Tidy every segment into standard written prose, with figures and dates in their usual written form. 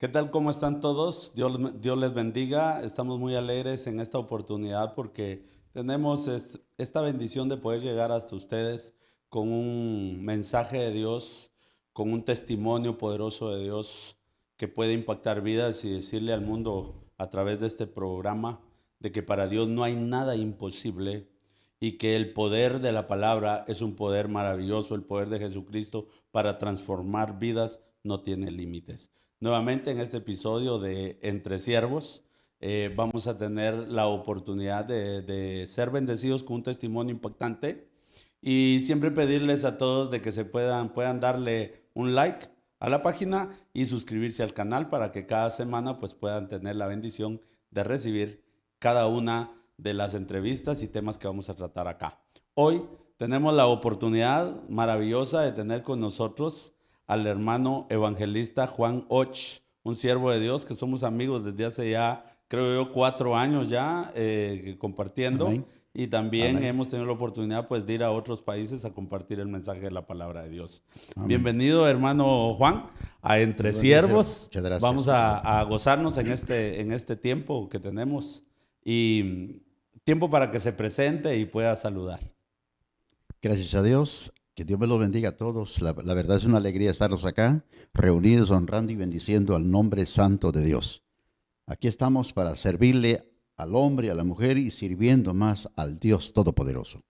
¿Qué tal? ¿Cómo están todos? Dios les bendiga. Estamos muy alegres en esta oportunidad porque tenemos esta bendición de poder llegar hasta ustedes con un mensaje de Dios, con un testimonio poderoso de Dios que puede impactar vidas y decirle al mundo a través de este programa de que para Dios no hay nada imposible y que el poder de la palabra es un poder maravilloso, el poder de Jesucristo para transformar vidas no tiene límites. Nuevamente en este episodio de Entre Siervos vamos a tener la oportunidad de ser bendecidos con un testimonio impactante y siempre pedirles a todos de que puedan darle un like a la página y suscribirse al canal para que cada semana pues puedan tener la bendición de recibir cada una de las entrevistas y temas que vamos a tratar acá. Hoy tenemos la oportunidad maravillosa de tener con nosotros al hermano evangelista Juan Och, un siervo de Dios que somos amigos desde hace ya, creo yo, 4 años ya compartiendo. Amén. Y también Amén. hemos tenido la oportunidad pues de ir a otros países a compartir el mensaje de la palabra de Dios. Amén. Bienvenido, hermano Juan, a Entre Muy buen día, siervo. Siervos. Muchas gracias. Vamos a gozarnos en este tiempo que tenemos y tiempo para que se presente y pueda saludar. Gracias a Dios. Que Dios me los bendiga a todos. La verdad es una alegría estarnos acá, reunidos, honrando y bendiciendo al nombre santo de Dios. Aquí estamos para servirle al hombre, a la mujer y sirviendo más al Dios Todopoderoso.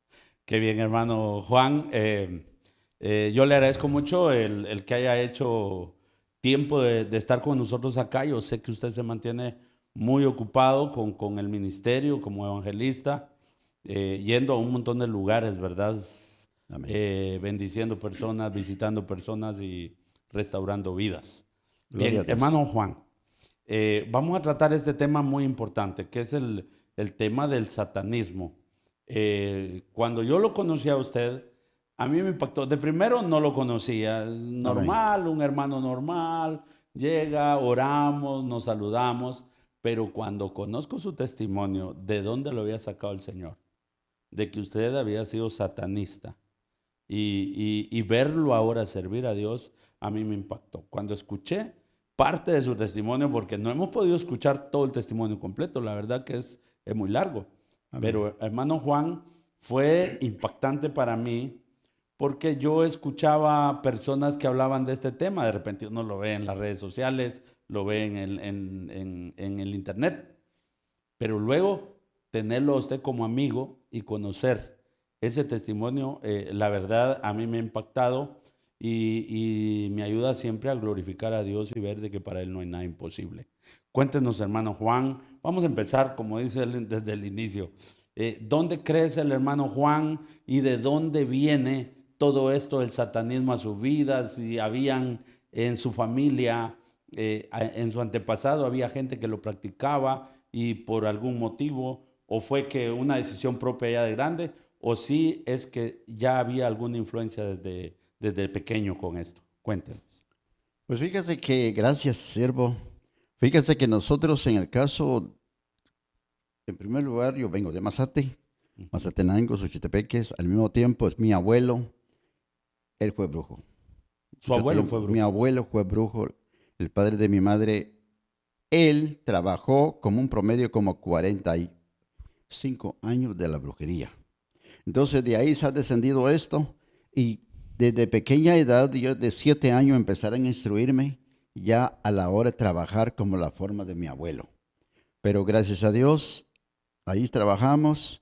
Qué bien, hermano Juan. Yo le agradezco mucho el que haya hecho tiempo de estar con nosotros acá. Yo sé que usted se mantiene muy ocupado con el ministerio como evangelista, yendo a un montón de lugares, ¿verdad? Amén. Bendiciendo personas, visitando personas y restaurando vidas. Gloria Bien, a Dios. hermano Juan, vamos a tratar este tema muy importante, que es el tema del satanismo. Cuando yo lo conocí a usted, a mí me impactó. De primero no lo conocía, es Amén. normal, un hermano normal, llega, oramos, nos saludamos, pero cuando conozco su testimonio, de dónde lo había sacado el Señor, de que usted había sido satanista y verlo ahora servir a Dios, a mí me impactó. Cuando escuché parte de su testimonio, porque no hemos podido escuchar todo el testimonio completo, la verdad que es muy largo. Amén. Pero hermano Juan, fue impactante para mí porque yo escuchaba personas que hablaban de este tema, de repente uno lo ve en las redes sociales, lo ve en el internet, pero luego tenerlo a usted como amigo y conocer ese testimonio, la verdad a mí me ha impactado y me ayuda siempre a glorificar a Dios y ver de que para Él no hay nada imposible. Cuéntenos, hermano Juan. Vamos a empezar, como dice él, desde el inicio. ¿Dónde crece el hermano Juan y de dónde viene todo esto del satanismo a su vida? Si habían en su familia, en su antepasado, había gente que lo practicaba y por algún motivo, o fue que una decisión propia ya de grande, o sí es que ya había alguna influencia desde pequeño con esto. Cuéntenos. Pues fíjese que, gracias, siervo. Fíjese que nosotros en el caso, en primer lugar, yo vengo de Mazate, Mazatenango, Xochitepeques. Al mismo tiempo es mi abuelo, él fue brujo. Su abuelo fue Mi brujo. abuelo fue brujo, el padre de mi madre. Él trabajó como un promedio como 45 años de la brujería. Entonces de ahí se ha descendido esto y desde pequeña edad, yo de 7 años empezaron a instruirme ya a la hora de trabajar como la forma de mi abuelo. Pero gracias a Dios, ahí trabajamos.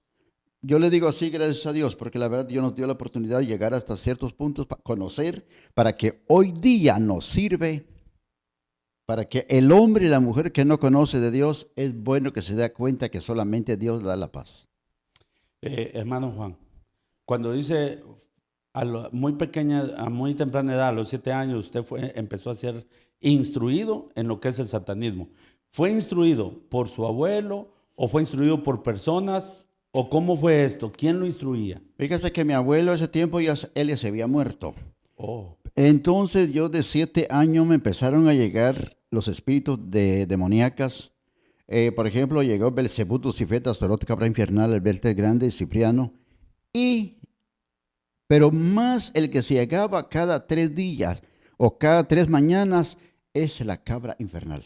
Yo le digo así, gracias a Dios, porque la verdad Dios nos dio la oportunidad de llegar hasta ciertos puntos para conocer, para que hoy día nos sirve, para que el hombre y la mujer que no conoce de Dios, es bueno que se dé cuenta que solamente Dios da la paz. Hermano Juan, cuando dice muy pequeña, a muy temprana edad, a los 7 años, usted empezó a ser instruido en lo que es el satanismo. ¿Fue instruido por su abuelo o fue instruido por personas o cómo fue esto? ¿Quién lo instruía? Fíjese que mi abuelo ese tiempo él ya se había muerto. Oh, Entonces yo de 7 años me empezaron a llegar los espíritus demoníacas. Por ejemplo, llegó Belcebú, Lucifeta, Astaroth, Cabra Infernal, Alberto el Grande, Cipriano. Pero más el que se llegaba cada 3 días o cada 3 mañanas es la cabra infernal.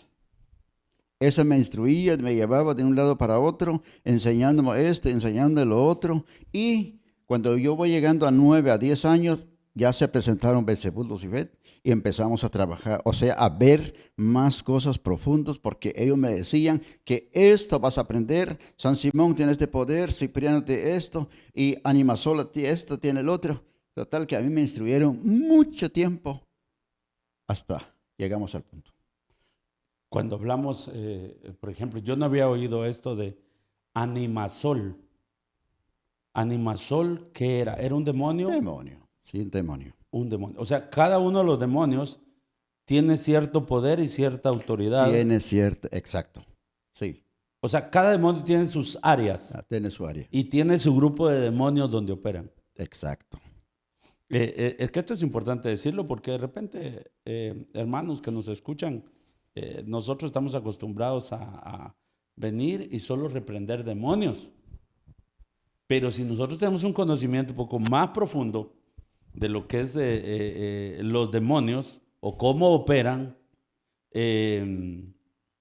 Esa me instruía, me llevaba de un lado para otro, enseñándome esto, enseñándome lo otro. Y cuando yo voy llegando a 9, a 10 años, ya se presentaron Belzebú, Lucifer, y empezamos a trabajar, o sea, a ver más cosas profundas, porque ellos me decían que esto vas a aprender, San Simón tiene este poder, Cipriano tiene esto, y Animasola tiene esto, tiene el otro. Total que a mí me instruyeron mucho tiempo hasta llegamos al punto. Cuando hablamos, por ejemplo, yo no había oído esto de Animasol. Animasol, ¿qué era? ¿Era un demonio? Demonio, sí, un demonio. Un demonio. O sea, cada uno de los demonios tiene cierto poder y cierta autoridad. Tiene cierto, exacto, sí, O sea, cada demonio tiene sus áreas tiene su área, y tiene su grupo de demonios donde operan. exacto. Es que esto es importante decirlo porque de repente, hermanos que nos escuchan, nosotros estamos acostumbrados a venir y solo reprender demonios. Pero si nosotros tenemos un conocimiento un poco más profundo de lo que es los demonios o cómo operan,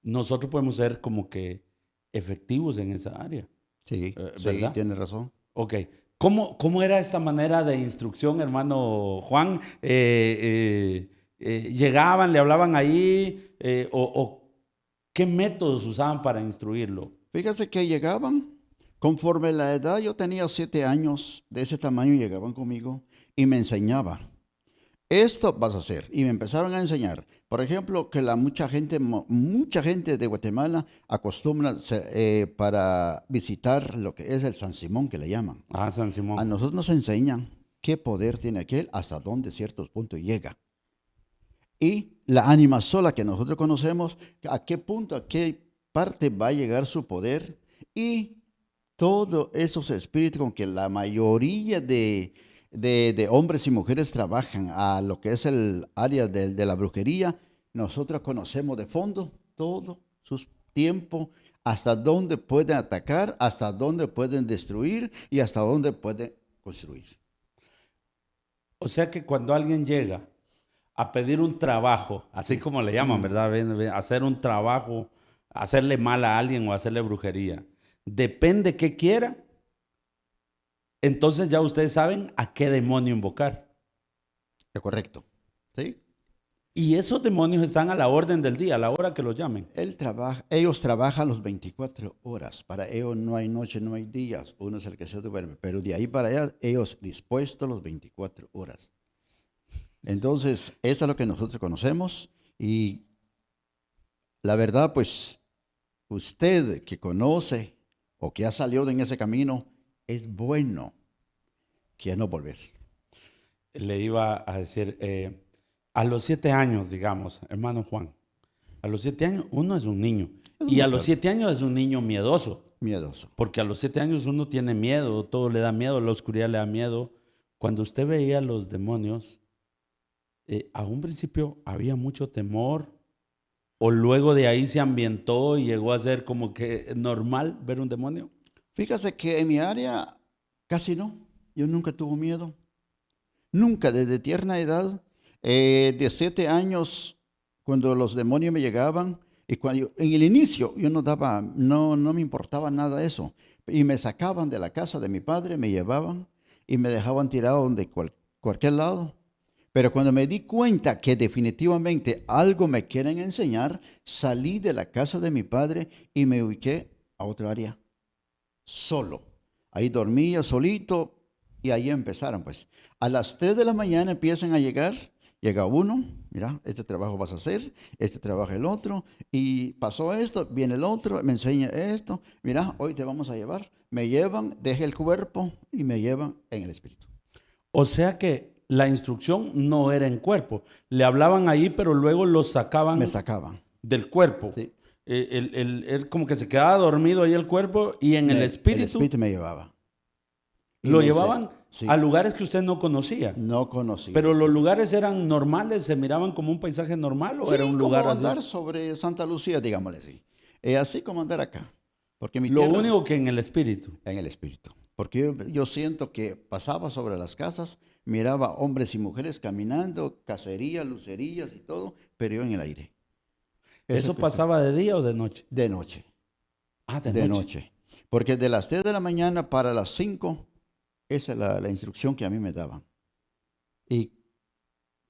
nosotros podemos ser como que efectivos en esa área. Sí, sí, ¿Verdad? tiene razón. Ok. ¿Cómo era esta manera de instrucción, hermano Juan? ¿Llegaban, le hablaban ahí o qué métodos usaban para instruirlo? Fíjese que llegaban, conforme la edad, yo tenía 7 años, de ese tamaño llegaban conmigo y me enseñaban. Esto vas a hacer. Y me empezaron a enseñar. Por ejemplo, que mucha gente de Guatemala acostumbra para visitar lo que es el San Simón, que le llaman. Ah, San Simón. A nosotros nos enseñan qué poder tiene aquel, hasta dónde ciertos puntos llega. Y la ánima sola que nosotros conocemos, a qué punto, a qué parte va a llegar su poder. Y todos esos espíritus con que la mayoría de hombres y mujeres trabajan a lo que es el área de la brujería, nosotros conocemos de fondo todo su tiempo, hasta dónde pueden atacar, hasta dónde pueden destruir y hasta dónde pueden construir. O sea que cuando alguien llega a pedir un trabajo, así como le llaman, ¿verdad? Hacer un trabajo, hacerle mal a alguien o hacerle brujería, depende qué quiera, entonces ya ustedes saben a qué demonio invocar. ¿Es correcto? ¿Sí? Y esos demonios están a la orden del día, a la hora que los llamen. Ellos trabajan los 24 horas. Para ellos no hay noche, no hay días. Uno es el que se duerme. Pero de ahí para allá, ellos dispuestos los 24 horas. Entonces, eso es lo que nosotros conocemos. Y la verdad, pues, usted que conoce o que ha salido en ese camino, es bueno que no volver. Le iba a decir, a los 7 años, digamos, hermano Juan, a los 7 años uno es un niño. Y a los 7 años es un niño miedoso. Miedoso. Porque a los 7 años uno tiene miedo, todo le da miedo, la oscuridad le da miedo. Cuando usted veía los demonios, a un principio había mucho temor, o luego de ahí se ambientó y llegó a ser como que normal ver un demonio. Fíjese que en mi área casi no. Yo nunca tuve miedo. Nunca, desde tierna edad, de 7 años, cuando los demonios me llegaban, y cuando en el inicio yo no me importaba nada eso. Y me sacaban de la casa de mi padre, me llevaban y me dejaban tirado de cualquier lado. Pero cuando me di cuenta que definitivamente algo me quieren enseñar, salí de la casa de mi padre y me ubiqué a otra área, solo. Ahí dormía solito y ahí empezaron pues. A las 3 de la mañana empiezan a llegar, llega uno, mira, este trabajo vas a hacer, este trabajo el otro, y pasó esto, viene el otro, me enseña esto, mira, hoy te vamos a llevar. Me llevan, deja el cuerpo y me llevan en el espíritu. O sea que la instrucción no era en cuerpo. Le hablaban ahí, pero luego lo sacaban. Me sacaban. Del cuerpo. Sí. Él como que se quedaba dormido ahí el cuerpo y en el espíritu. El espíritu me llevaba. Lo llevaban sí, a lugares que usted no conocía. No conocía. Pero los lugares eran normales, se miraban como un paisaje normal o sí, era un lugar como así. Andar sobre Santa Lucía, digámosle así. Así como andar acá. Porque Lo único que en el espíritu. En el espíritu. Porque yo siento que pasaba sobre las casas, miraba hombres y mujeres caminando, cacerías, lucerías y todo, pero yo en el aire. ¿Eso pasaba de día o de noche? De noche. Ah, de De noche. noche. Porque de las 3 de la mañana para las 5, esa es la instrucción que a mí me daban. Y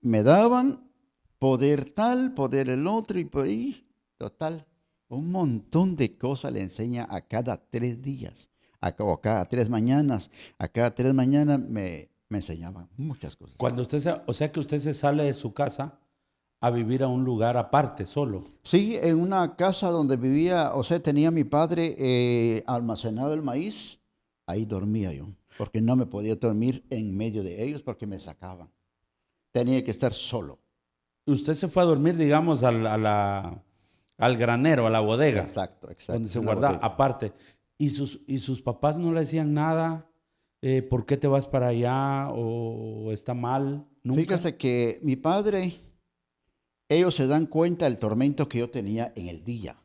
me daban poder tal, poder el otro, y por ahí, total, un montón de cosas le enseña a cada 3 días, o cada 3 mañanas, a cada 3 mañanas me enseñaban muchas cosas. Cuando o sea que usted se sale de su casa a vivir a un lugar aparte, solo. Sí, en una casa donde vivía, o sea, tenía mi padre almacenado el maíz, ahí dormía yo, porque no me podía dormir en medio de ellos porque me sacaban. Tenía que estar solo. Usted se fue a dormir, digamos, al granero, a la bodega, Exacto, donde exacto. se En la guardaba bodega. aparte. ¿Y sus papás no le decían nada? ¿Por qué te vas para allá? ¿O está mal? ¿Nunca? Fíjese que mi padre, ellos se dan cuenta del tormento que yo tenía en el día.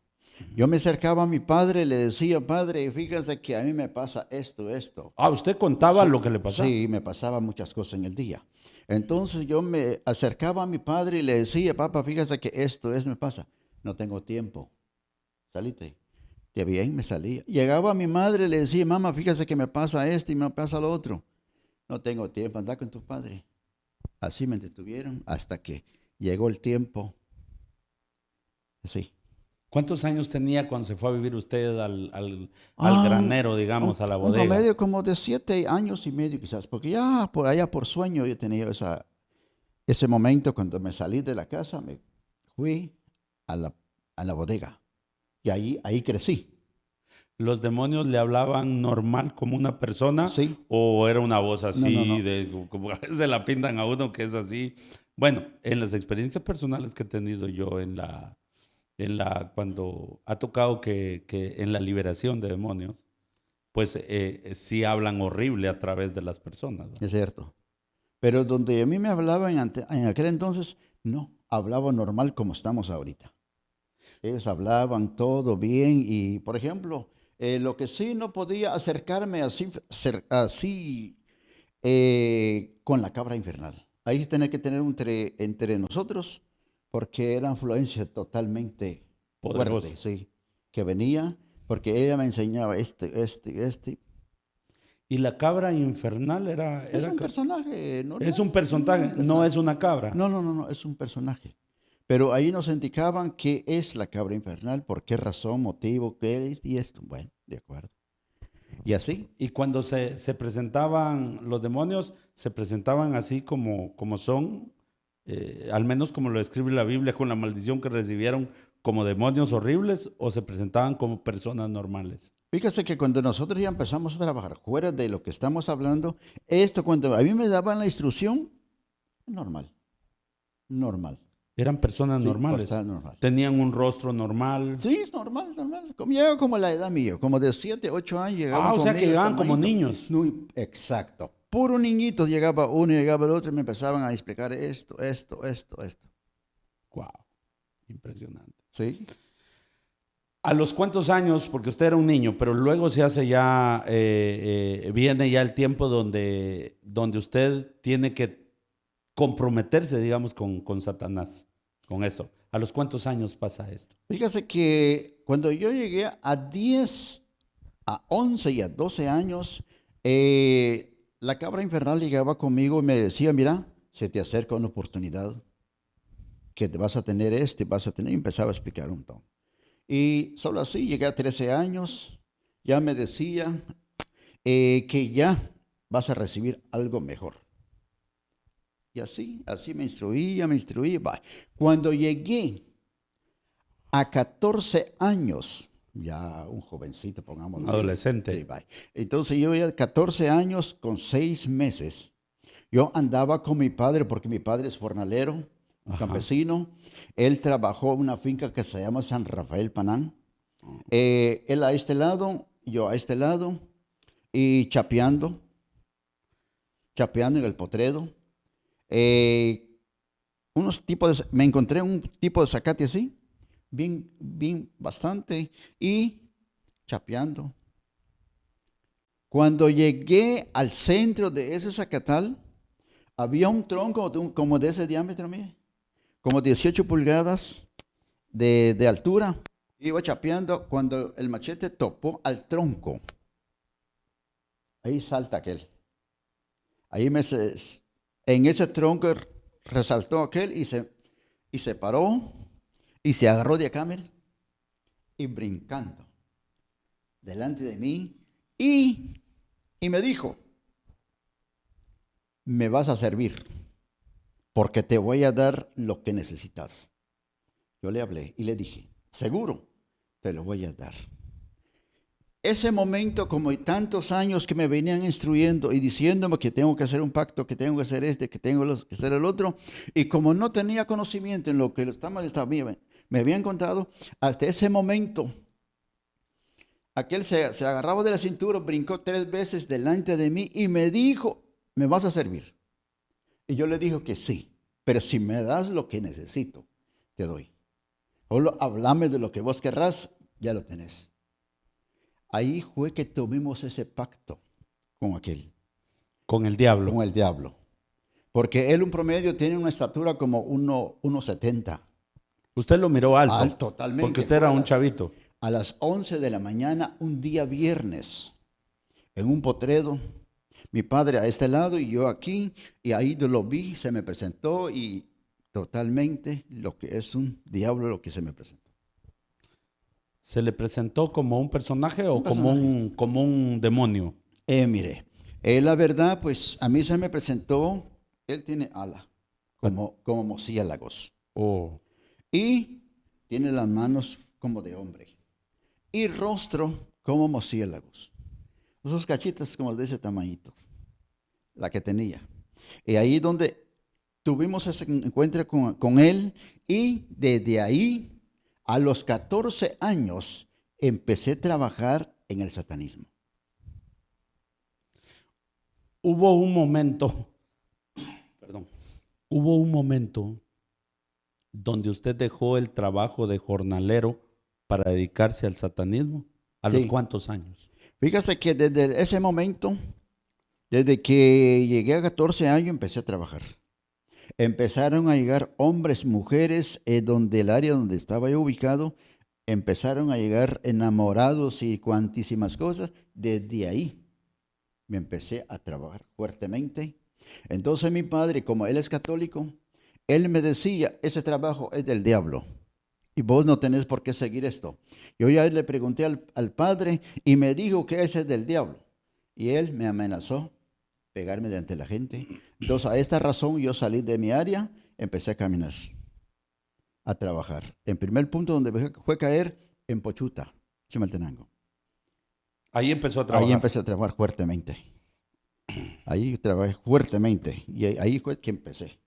Yo me acercaba a mi padre y le decía, padre, fíjese que a mí me pasa esto, esto. Ah, usted contaba Sí, lo que le pasaba. sí, me pasaban muchas cosas en el día. Entonces yo me acercaba a mi padre y le decía, papá, fíjese que esto me pasa. No tengo tiempo. Salite. De bien, me salía. Llegaba a mi madre y le decía, mamá, fíjese que me pasa esto y me pasa lo otro. No tengo tiempo, anda con tu padre. Así me detuvieron hasta que llegó el tiempo. Sí. ¿Cuántos años tenía cuando se fue a vivir usted al Ah, granero, digamos, a la un bodega? promedio como de 7 años y medio quizás, porque ya por allá por sueño yo tenía ese momento cuando me salí de la casa, me fui a la bodega y ahí crecí. ¿Los demonios le hablaban normal como una persona Sí, o era una voz no, no, así, no, como a veces se la pintan a uno que es así? Bueno, en las experiencias personales que he tenido yo cuando ha tocado que en la liberación de demonios, pues sí hablan horrible a través de las personas, ¿no? es cierto. Pero donde a mí me hablaban en aquel entonces, no, hablaba normal como estamos ahorita. Ellos hablaban todo bien y, por ejemplo, lo que sí no podía acercarme así con la cabra infernal. Ahí tenía que tener entre nosotros porque era influencia totalmente fuerte, Poderoso. sí, que venía porque ella me enseñaba este. Y la cabra infernal Es un personaje es normal, un personaje, no es una cabra. No, no, no, no, es un personaje. Pero ahí nos indicaban qué es la cabra infernal, por qué razón, motivo, qué es y esto. Bueno, de acuerdo. Y así, Y cuando se presentaban los demonios, se presentaban así como son, al menos como lo describe la Biblia, con la maldición que recibieron como demonios horribles, o se presentaban como personas normales. fíjese que cuando nosotros ya empezamos a trabajar fuera de lo que estamos hablando, esto cuando a mí me daban la instrucción, normal, normal. Eran personas Sí, por normales, estar normal. tenían un rostro normal. Sí, es normal, normal. Llega como la edad mía, como de 7, 8 años llegaban Ah, o sea que conmigo de llegaban como tamadito. niños. Exacto. Puro niñito, llegaba uno, llegaba el otro y me empezaban a explicar esto. Wow, impresionante. ¿Sí? ¿A los cuántos años? Porque usted era un niño, pero luego se hace ya, viene ya el tiempo donde usted tiene que comprometerse, digamos, con Satanás, con esto. ¿A los cuántos años pasa esto? Fíjese que cuando yo llegué a 10, a 11 y a 12 años, la cabra infernal llegaba conmigo y me decía, mira, se te acerca una oportunidad que te vas a tener y empezaba a explicar un montón. Y solo así llegué a 13 años, ya me decía que ya vas a recibir algo mejor. Y así me instruía, va. Cuando llegué a 14 años, ya un jovencito, Un pongámoslo así. adolescente. Sí, va. Entonces yo ya 14 años con 6 meses. Yo andaba con mi padre porque mi padre es jornalero, un Ajá. campesino. Él trabajó en una finca que se llama San Rafael Panán. Él a este lado, yo a este lado, y chapeando en el potredo. Me encontré un tipo de zacate así, bien, bastante, y chapeando. Cuando llegué al centro de ese zacatal, había un tronco como de ese diámetro, mire, como 18 pulgadas, de altura. Iba chapeando cuando el machete topó al tronco. Ahí salta aquel. En ese tronco resaltó aquel y se paró y se agarró de acámel y brincando delante de mí y me dijo, me vas a servir porque te voy a dar lo que necesitas. Yo le hablé y le dije, seguro, te lo voy a dar. Ese momento, como tantos años que me venían instruyendo y diciéndome que tengo que hacer un pacto, que tengo que hacer que tengo que hacer el otro, y como no tenía conocimiento en lo que me habían contado, hasta ese momento, aquel se agarraba de la cintura, brincó 3 veces delante de mí y me dijo, ¿me vas a servir? Y yo le dije que sí, pero si me das lo que necesito, te doy. Solo hablame de lo que vos querrás, ya lo tenés. Ahí fue que tuvimos ese pacto con aquel. Con el diablo. Con el diablo. Porque él un promedio tiene una estatura como 1,70. Usted lo miró alto. Totalmente. Porque usted era un chavito. A las 11 de la mañana, un día viernes, en un potrero, mi padre a este lado y yo aquí, y ahí lo vi, se me presentó y totalmente lo que es un diablo lo que se me presentó. ¿Se le presentó como un personaje o Un personaje. como un demonio? Mire, la verdad, pues a mí se me presentó, él tiene ala, como murciélagos, Oh. y tiene las manos como de hombre, y rostro como murciélagos. Esos cachitas como de ese tamañito, la que tenía. Y ahí donde tuvimos ese encuentro con él, y desde ahí, a los 14 años, empecé a trabajar en el satanismo. Hubo un momento, perdón, hubo un momento donde usted dejó el trabajo de jornalero para dedicarse al satanismo. ¿A los Sí. cuántos años? Fíjese que desde ese momento, desde que llegué a 14 años, empecé a trabajar. Empezaron a llegar hombres, mujeres, donde el área donde estaba yo ubicado, empezaron a llegar enamorados y cuantísimas cosas. Desde ahí me empecé a trabajar fuertemente. Entonces mi padre, como él es católico, él me decía, ese trabajo es del diablo y vos no tenés por qué seguir esto. Yo ya le pregunté al padre y me dijo que ese es del diablo. Y él me amenazó pegarme delante de la gente. Entonces, a esta razón yo salí de mi área, empecé a caminar, a trabajar. En primer punto donde fue caer, en Pochuta, Chimaltenango. Ahí empezó a trabajar. Ahí empecé a trabajar fuertemente. Ahí trabajé fuertemente y ahí fue que empecé.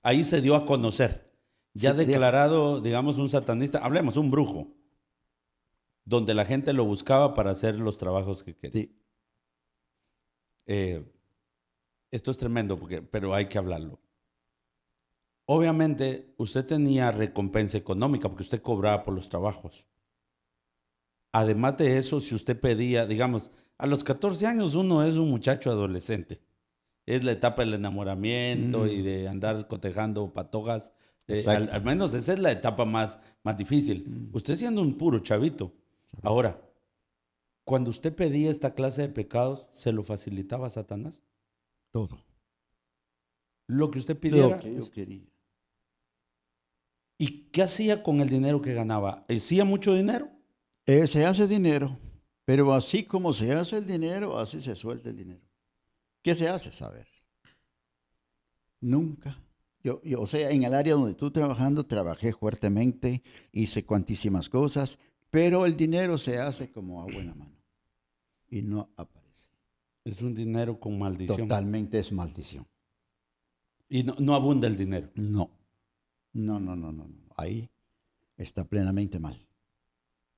Ahí se dio a conocer. Ya Sí, declarado, digamos, un satanista, hablemos, un brujo, donde la gente lo buscaba para hacer los trabajos que quería. Sí. Esto es tremendo, pero hay que hablarlo. Obviamente, usted tenía recompensa económica porque usted cobraba por los trabajos. Además de eso, si usted pedía, digamos, a los 14 años uno es un muchacho adolescente. Es la etapa del enamoramiento y de andar cotejando patojas. Exacto. Al menos esa es la etapa más difícil. Usted siendo un puro chavito. Ahora, cuando usted pedía esta clase de pecados, ¿se lo facilitaba a Satanás? Todo. Lo que usted pidiera. Lo que yo quería. ¿Y qué hacía con el dinero que ganaba? ¿Hacía mucho dinero? Se hace dinero, pero así como se hace el dinero, así se suelta el dinero. ¿Qué se hace? Saber. Nunca. O sea, en el área donde estuve trabajando, trabajé fuertemente, hice cuantísimas cosas, pero el dinero se hace como agua en la mano y no aparece. Es un dinero con maldición. Totalmente es maldición. Y no abunda el dinero. No. Ahí está plenamente mal.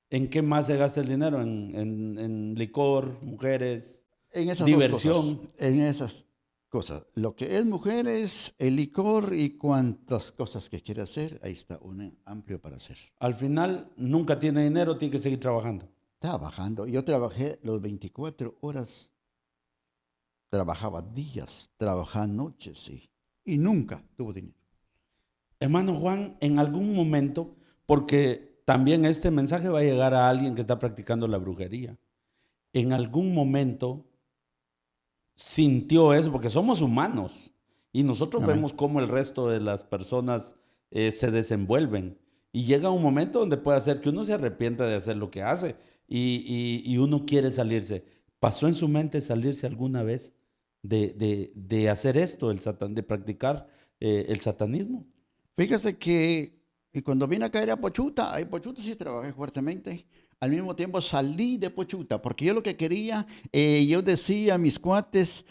¿En qué más se gasta el dinero? ¿En licor, mujeres, En esas diversión? dos cosas. En esas cosas. Lo que es mujeres, el licor y cuantas cosas que quiere hacer, ahí está un amplio para hacer. Al final, nunca tiene dinero, tiene que seguir trabajando. Trabajando. Yo trabajé los 24 horas. Trabajaba días, trabajaba noches y nunca tuvo dinero. Hermano Juan, en algún momento, porque también este mensaje va a llegar a alguien que está practicando la brujería. En algún momento sintió eso, porque somos humanos y nosotros Amén. vemos cómo el resto de las personas se desenvuelven. Y llega un momento donde puede hacer que uno se arrepienta de hacer lo que hace y uno quiere salirse. ¿Pasó en su mente salirse alguna vez de hacer esto, de practicar el satanismo? Fíjese que y cuando vine a caer a Pochuta, ahí Pochuta sí trabajé fuertemente. Al mismo tiempo salí de Pochuta, porque yo lo que quería, yo decía a mis cuates,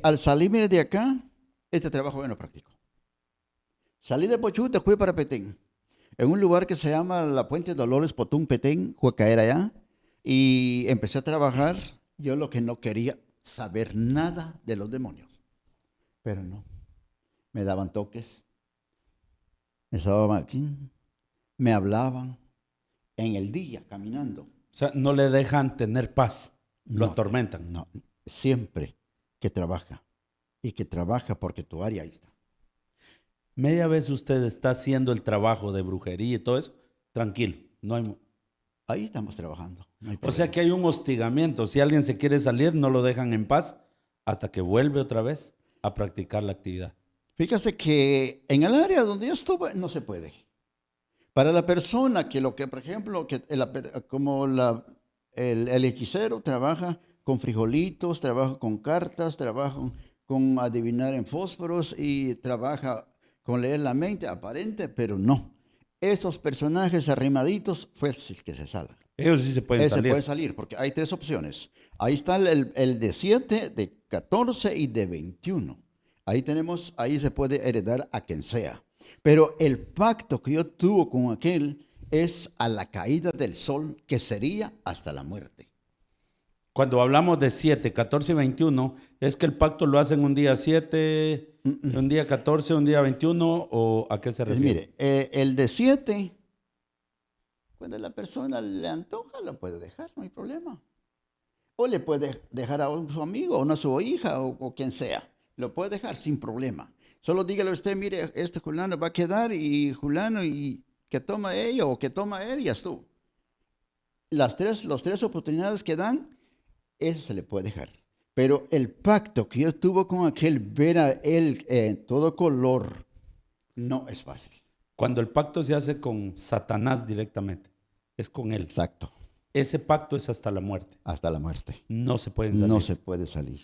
al salirme de acá, este trabajo yo no practico. Salí de Pochuta, fui para Petén, en un lugar que se llama la Puente Dolores Potún Petén, fue a caer allá, y empecé a trabajar. Yo lo que no quería, saber nada de los demonios, pero no, me daban toques, me sobaban aquí, me hablaban en el día caminando. O sea, no le dejan tener paz, lo No, atormentan. no, siempre que trabaja y que trabaja porque tu área ahí está. Media vez usted está haciendo el trabajo de brujería y todo eso, tranquilo, no hay... Ahí estamos trabajando, no hay O sea problema. que hay un hostigamiento. Si alguien se quiere salir, no lo dejan en paz hasta que vuelve otra vez a practicar la actividad. Fíjese que en el área donde yo estuve no se puede. Para la persona que lo que, por ejemplo, que el hechicero trabaja con frijolitos, trabaja con cartas, trabaja con adivinar en fósforos y trabaja con leer la mente aparente, pero no. Esos personajes arrimaditos fue el que se salga. Ellos sí se pueden Ese puede salir. salir porque hay tres opciones. Ahí está el de 7, de 14 y de 21. Ahí se puede heredar a quien sea. Pero el pacto que yo tuve con aquel es a la caída del sol, que sería hasta la muerte. Cuando hablamos de 7, 14 y 21, ¿es que el pacto lo hacen un día 7, un día 14, un día 21 o a qué se Pues refiere? mire, el de 7, cuando la persona le antoja, lo puede dejar, no hay problema. O le puede dejar a su amigo, o a su hija, o quien sea. Lo puede dejar sin problema. Solo dígale a usted, mire, este Julano va a quedar y Julano y que toma ella o que toma él y ya estuvo. Las tres oportunidades que dan, eso se le puede dejar. Pero el pacto que yo tuve con aquel, ver a él en todo color, no es fácil. Cuando el pacto se hace con Satanás directamente, es con él. Exacto. Ese pacto es hasta la muerte. Hasta la muerte. No se pueden salir. No se puede salir.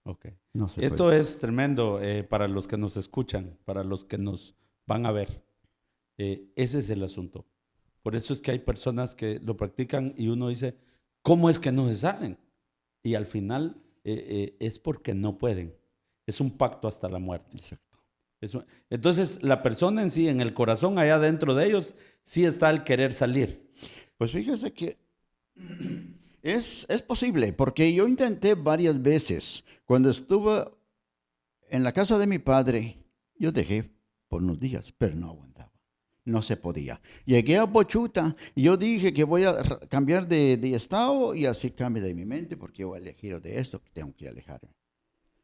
Ok. No se Esto puede. es tremendo para los que nos escuchan, para los que nos van a ver. Ese es el asunto. Por eso es que hay personas que lo practican y uno dice, ¿cómo es que no se salen? Y al final es porque no pueden. Es un pacto hasta la muerte. Exacto. Entonces, la persona en sí, en el corazón, allá dentro de ellos, sí está el querer salir. Pues fíjese que es posible, porque yo intenté varias veces. Cuando estuve en la casa de mi padre, yo dejé por unos días, pero no aguantaba. No se podía. Llegué a Pochuta y yo dije que voy a cambiar de estado y así cambie de mi mente porque yo voy a elegir de esto que tengo que alejarme.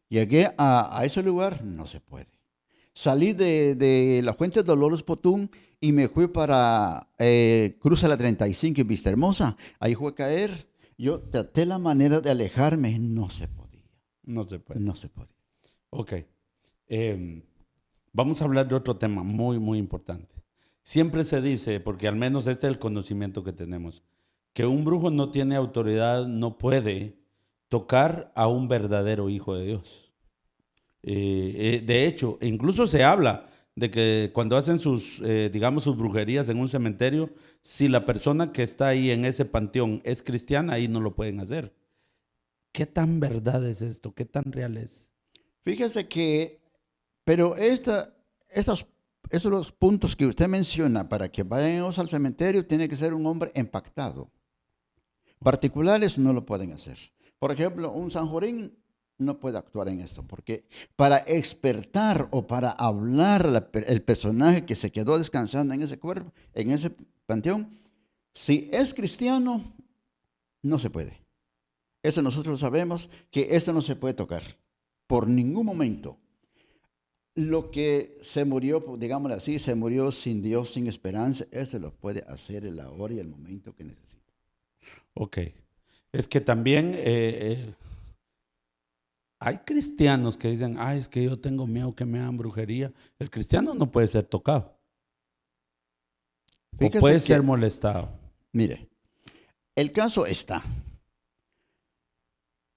Llegué a ese lugar, no se puede. Salí de la Fuente de Dolores Potún y me fui para Cruza la 35 en Vista Hermosa. Ahí fue a caer. Yo traté la manera de alejarme, no se podía. No se puede. No se podía. Ok. Vamos a hablar de otro tema muy, muy importante. Siempre se dice, porque al menos este es el conocimiento que tenemos, que un brujo no tiene autoridad, no puede tocar a un verdadero hijo de Dios. De hecho, incluso se habla de que cuando hacen sus, digamos, sus brujerías en un cementerio, si la persona que está ahí en ese panteón es cristiana, ahí no lo pueden hacer. ¿Qué tan verdad es esto? ¿Qué tan real es? Fíjese que, pero esos los puntos que usted menciona para que vayamos al cementerio, tiene que ser un hombre impactado. Particulares no lo pueden hacer. Por ejemplo, un sanjorín no puede actuar en esto, porque para expertar o para hablar el personaje que se quedó descansando en ese cuerpo, en ese panteón, si es cristiano, no se puede. Eso nosotros sabemos que esto no se puede tocar por ningún momento. lo que se murió, pues, digámoslo así, se murió sin Dios, sin esperanza, eso lo puede hacer en la hora y el momento que necesite. Ok. Es que también hay cristianos que dicen, ay, es que yo tengo miedo que me hagan brujería. El cristiano no puede ser tocado o Fíjese puede ser que, molestado. mire, el caso está.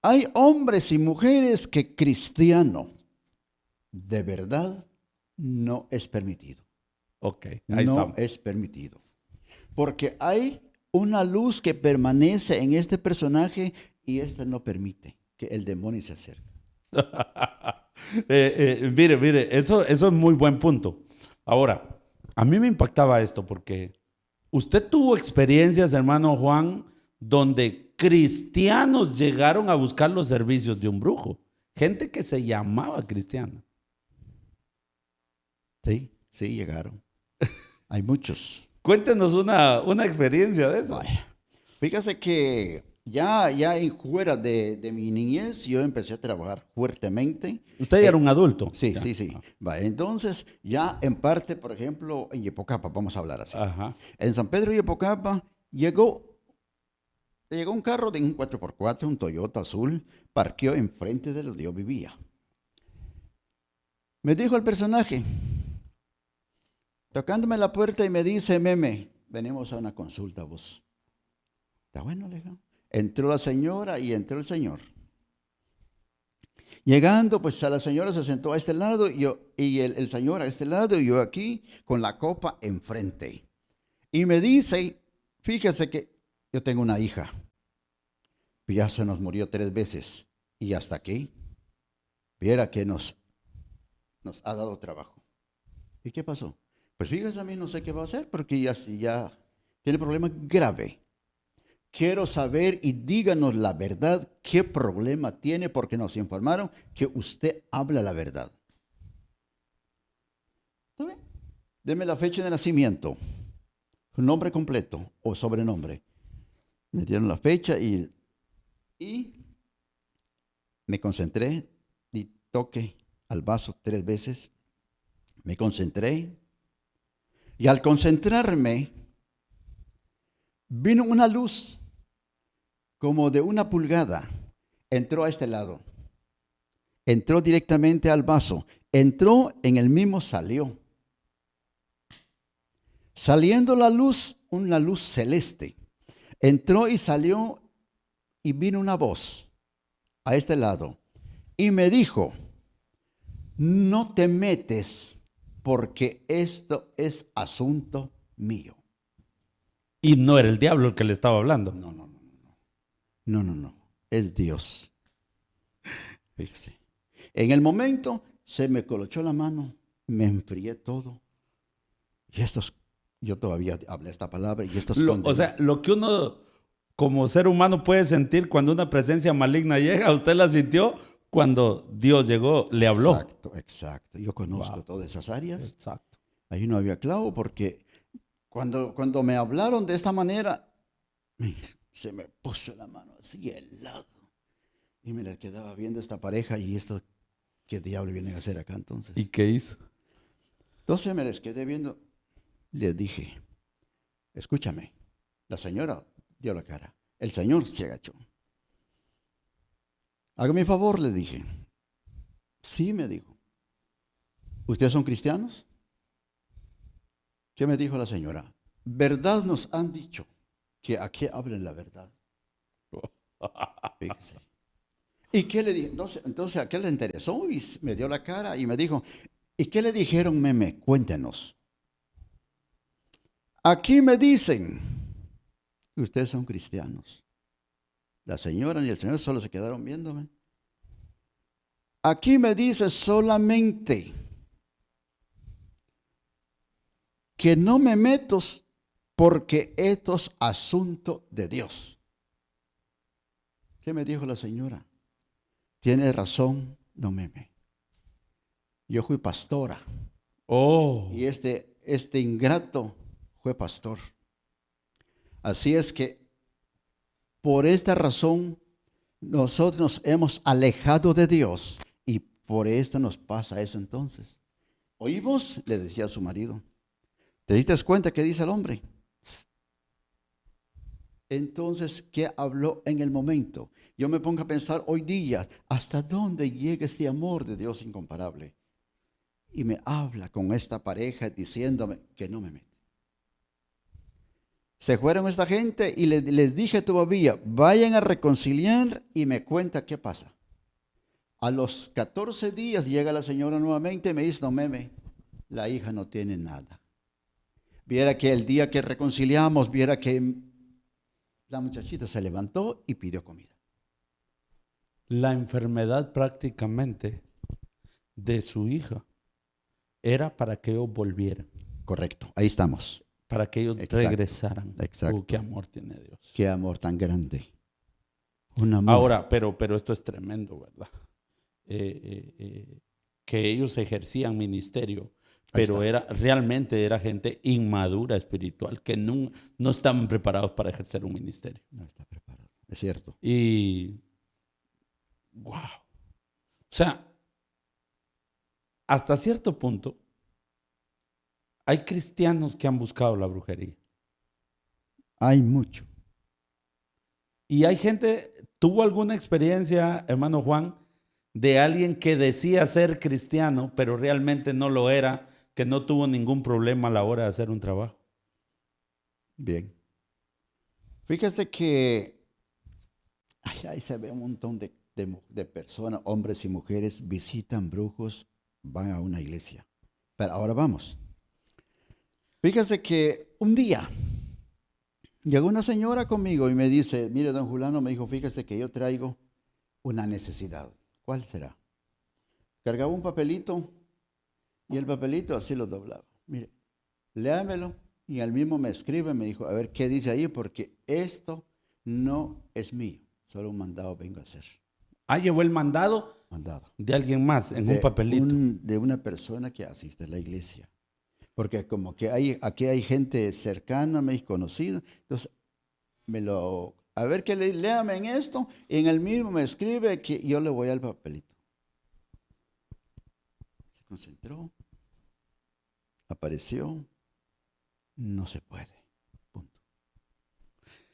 Hay hombres y mujeres que cristiano de verdad no es permitido. Ok, ahí No estamos. es permitido. Porque hay una luz que permanece en este personaje y este no permite que el demonio se acerque. Mire, eso es muy buen punto. Ahora, a mí me impactaba esto porque usted tuvo experiencias, hermano Juan, donde cristianos llegaron a buscar los servicios de un brujo. Gente que se llamaba cristiana. Sí, sí, llegaron. Hay muchos. Cuéntenos una experiencia de eso. Vaya. Fíjese que ya en fuera de mi niñez yo empecé a trabajar fuertemente. Usted ya era un adulto. Sí, Ya. sí, sí. Va, entonces, ya en parte, por ejemplo, en Yepocapa, vamos a hablar así. Ajá. En San Pedro y Yepocapa llegó un carro de un 4x4, un Toyota azul, parqueó enfrente de donde yo vivía. Me dijo el personaje, tocándome la puerta y me dice, Meme, venimos a una consulta vos. Está bueno, le digo. Entró la señora y entró el señor. Llegando, pues a la señora se sentó a este lado y el señor a este lado y yo aquí con la copa enfrente. Y me dice, fíjese que yo tengo una hija. Ya se nos murió 3 veces y hasta aquí, viera que nos ha dado trabajo. ¿Y qué pasó? Pues fíjese, a mí no sé qué va a hacer porque ya tiene problema grave. Quiero saber y díganos la verdad, qué problema tiene, porque nos informaron que usted habla la verdad. ¿Está bien? Deme la fecha de nacimiento, su nombre completo o sobrenombre. Me dieron la fecha y me concentré y toqué al vaso 3 veces. Me concentré y al concentrarme vino una luz como de 1 pulgada, entró a este lado, entró directamente al vaso, entró en el mismo, salió. Saliendo la luz, una luz celeste, entró y salió y vino una voz a este lado y me dijo, no te metes porque esto es asunto mío. Y no era el diablo el que le estaba hablando. No, es Dios. Fíjese. En el momento se me colochó la mano, me enfrié todo. Y yo todavía hablé esta palabra y estos O sea, lo que uno como ser humano puede sentir cuando una presencia maligna llega, usted la sintió cuando Dios llegó, le habló. Exacto. Yo conozco todas esas áreas. Exacto. Ahí no había clavo porque cuando me hablaron de esta manera, se me puso la mano así helado. Y me la quedaba viendo esta pareja y esto, ¿qué diablo vienen a hacer acá entonces? ¿Y qué hizo? Entonces me les quedé viendo. Les dije, escúchame. La señora dio la cara. El señor se agachó. Hágame un favor, le dije. Sí, me dijo. ¿Ustedes son cristianos? ¿Qué me dijo la señora? Verdad nos han dicho que aquí hablen la verdad. Fíjese. ¿Y qué le dije? Entonces aquel le interesó y me dio la cara y me dijo, ¿y qué le dijeron, Meme? Cuéntenos. Aquí me dicen, ustedes son cristianos. La señora y el señor solo se quedaron viéndome. Aquí me dice solamente que no me meto porque esto es asunto de Dios. ¿Qué me dijo la señora? Tiene razón, no Meme. Yo fui pastora. Oh. Y este ingrato fue pastor. Así es que por esta razón nosotros nos hemos alejado de Dios y por esto nos pasa eso entonces. ¿Oímos? Le decía a su marido. ¿Te diste cuenta qué dice el hombre? Entonces, ¿qué habló en el momento? Yo me pongo a pensar hoy día, ¿hasta dónde llega este amor de Dios incomparable? Y me habla con esta pareja diciéndome que no me mete. Se fueron esta gente y les dije todavía, vayan a reconciliar y me cuenta qué pasa. A los 14 días llega la señora nuevamente y me dice, no meme, la hija no tiene nada. Viera que el día que reconciliamos, viera que la muchachita se levantó y pidió comida. La enfermedad prácticamente de su hija era para que ellos volvieran, Correcto, ahí estamos. para que ellos Exacto, regresaran. exacto. Qué amor tiene Dios. Qué amor tan grande. Un amor. Ahora, pero esto es tremendo, ¿verdad? Que ellos ejercían ministerio, pero realmente era gente inmadura espiritual, que no estaban preparados para ejercer un ministerio. No está preparado, es cierto. Y, wow. O sea, hasta cierto punto, hay cristianos que han buscado la brujería. Hay mucho. Y hay gente, ¿tuvo alguna experiencia, hermano Juan, de alguien que decía ser cristiano, pero realmente no lo era, que no tuvo ningún problema a la hora de hacer un trabajo? Bien. Fíjese que ahí se ve un montón de personas, hombres y mujeres, visitan brujos, van a una iglesia. Pero ahora vamos. Fíjese que un día llegó una señora conmigo y me dice, mire, don Julano, me dijo, fíjese que yo traigo una necesidad. ¿Cuál será? Cargaba un papelito y el papelito así lo doblaba. Mire, léamelo y al mismo me escribe, me dijo, a ver qué dice ahí, porque esto no es mío, solo un mandado vengo a hacer. Ah, llevó el mandado de alguien más en un papelito. De una persona que asiste a la iglesia. Porque como que aquí hay gente cercana, me conocida, entonces a ver que léame en esto, y en el mismo me escribe que yo le voy al papelito. Se concentró, apareció, no se puede, punto.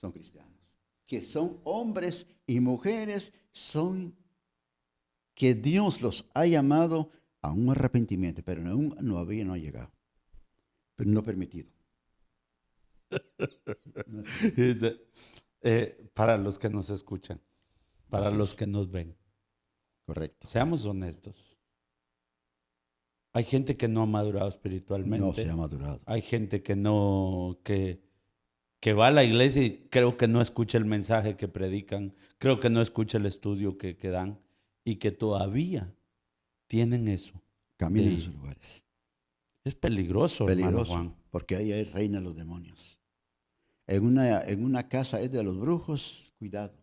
Son cristianos, que son hombres y mujeres, que Dios los ha llamado a un arrepentimiento, pero aún no ha llegado, pero no permitido. Para los que nos escuchan, para Así los es. que nos ven, Correcto. seamos honestos. Hay gente que no ha madurado espiritualmente. No se ha madurado. Hay gente que no, que va a la iglesia y creo que no escucha el mensaje que predican, creo que no escucha el estudio que dan y que todavía tienen eso. Caminan en esos lugares. Es peligroso, hermano Peligroso, Juan. porque ahí reinan los demonios. En una casa es de los brujos, cuidado.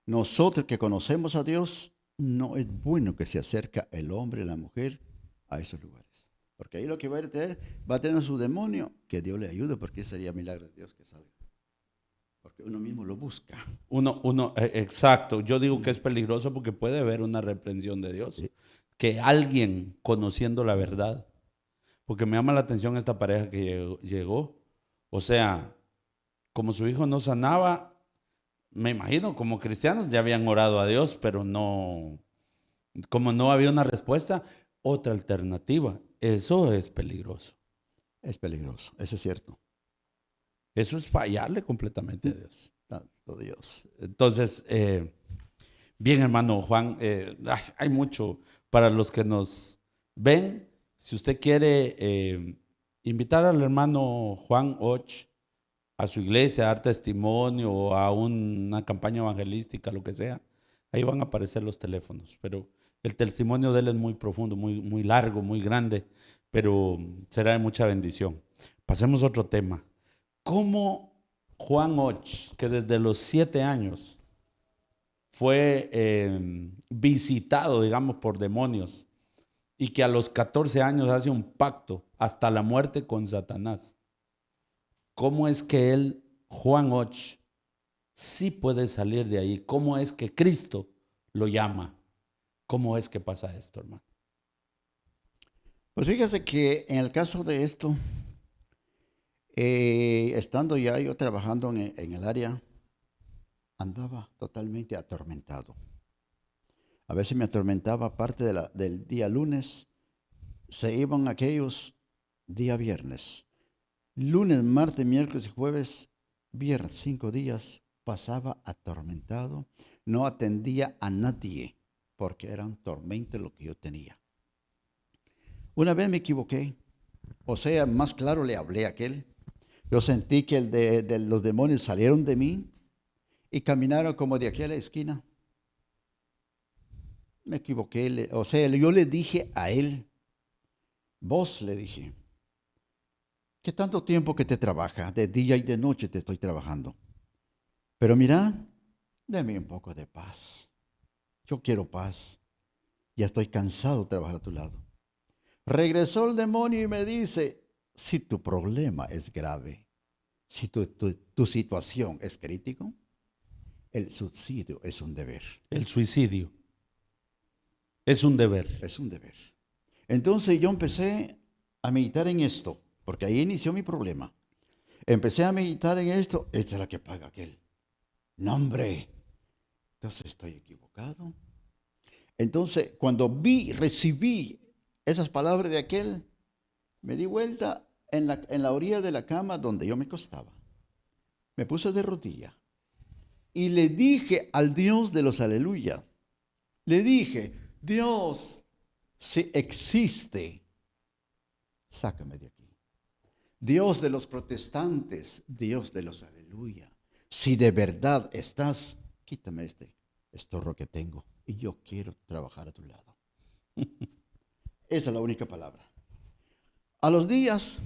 Nosotros que conocemos a Dios, no es bueno que se acerque el hombre y la mujer a esos lugares. Porque ahí lo que va a tener su demonio, que Dios le ayude, porque sería milagro de Dios que salga. Porque uno mismo lo busca. Exacto. Yo digo que es peligroso porque puede haber una reprensión de Dios. Sí. Que alguien conociendo la verdad, porque me llama la atención esta pareja que llegó. O sea, como su hijo no sanaba, me imagino, como cristianos ya habían orado a Dios, pero no, como no había una respuesta, otra alternativa. Eso es peligroso. Es peligroso, eso es cierto. Eso es fallarle completamente a Dios. Tanto Dios. Entonces, bien, hermano Juan, hay mucho para los que nos ven. Si usted quiere invitar al hermano Juan Och a su iglesia, a dar testimonio o a una campaña evangelística, lo que sea, ahí van a aparecer los teléfonos. Pero el testimonio de él es muy profundo, muy, muy largo, muy grande, pero será de mucha bendición. Pasemos a otro tema. ¿Cómo Juan Och, que desde los 7 años fue visitado, digamos, por demonios y que a los 14 años hace un pacto hasta la muerte con Satanás? ¿Cómo es que él, Juan Och, sí puede salir de ahí? ¿Cómo es que Cristo lo llama? ¿Cómo es que pasa esto, hermano? Pues fíjese que en el caso de esto, estando ya yo trabajando en el área, andaba totalmente atormentado. A veces me atormentaba parte del día lunes, se iban aquellos día viernes. Lunes, martes, miércoles y jueves, viernes, 5 días, pasaba atormentado. No atendía a nadie porque era un tormento lo que yo tenía. Una vez me equivoqué, o sea, más claro le hablé a aquel. Yo sentí que los demonios salieron de mí y caminaron como de aquí a la esquina. Me equivoqué, o sea, yo le dije a él, vos le dije, ¿qué tanto tiempo que te trabaja? De día y de noche te estoy trabajando. Pero mira, dame un poco de paz. Yo quiero paz. Ya estoy cansado de trabajar a tu lado. Regresó el demonio y me dice, si tu problema es grave, si tu situación es crítico, el suicidio es un deber. El suicidio es un deber. Es un deber. Entonces yo empecé a meditar en esto, porque ahí inició mi problema. Empecé a meditar en esto, esta es la que paga aquel. No, hombre, entonces estoy equivocado. Entonces, cuando recibí esas palabras de aquel, me di vuelta en la orilla de la cama donde yo me acostaba. Me puse de rodilla y le dije al Dios de los aleluya, le dije, Dios, si existe, sácame de aquí. Dios de los protestantes, Dios de los aleluya, si de verdad estás, quítame este estorro que tengo y yo quiero trabajar a tu lado. Esa es la única palabra. A los días,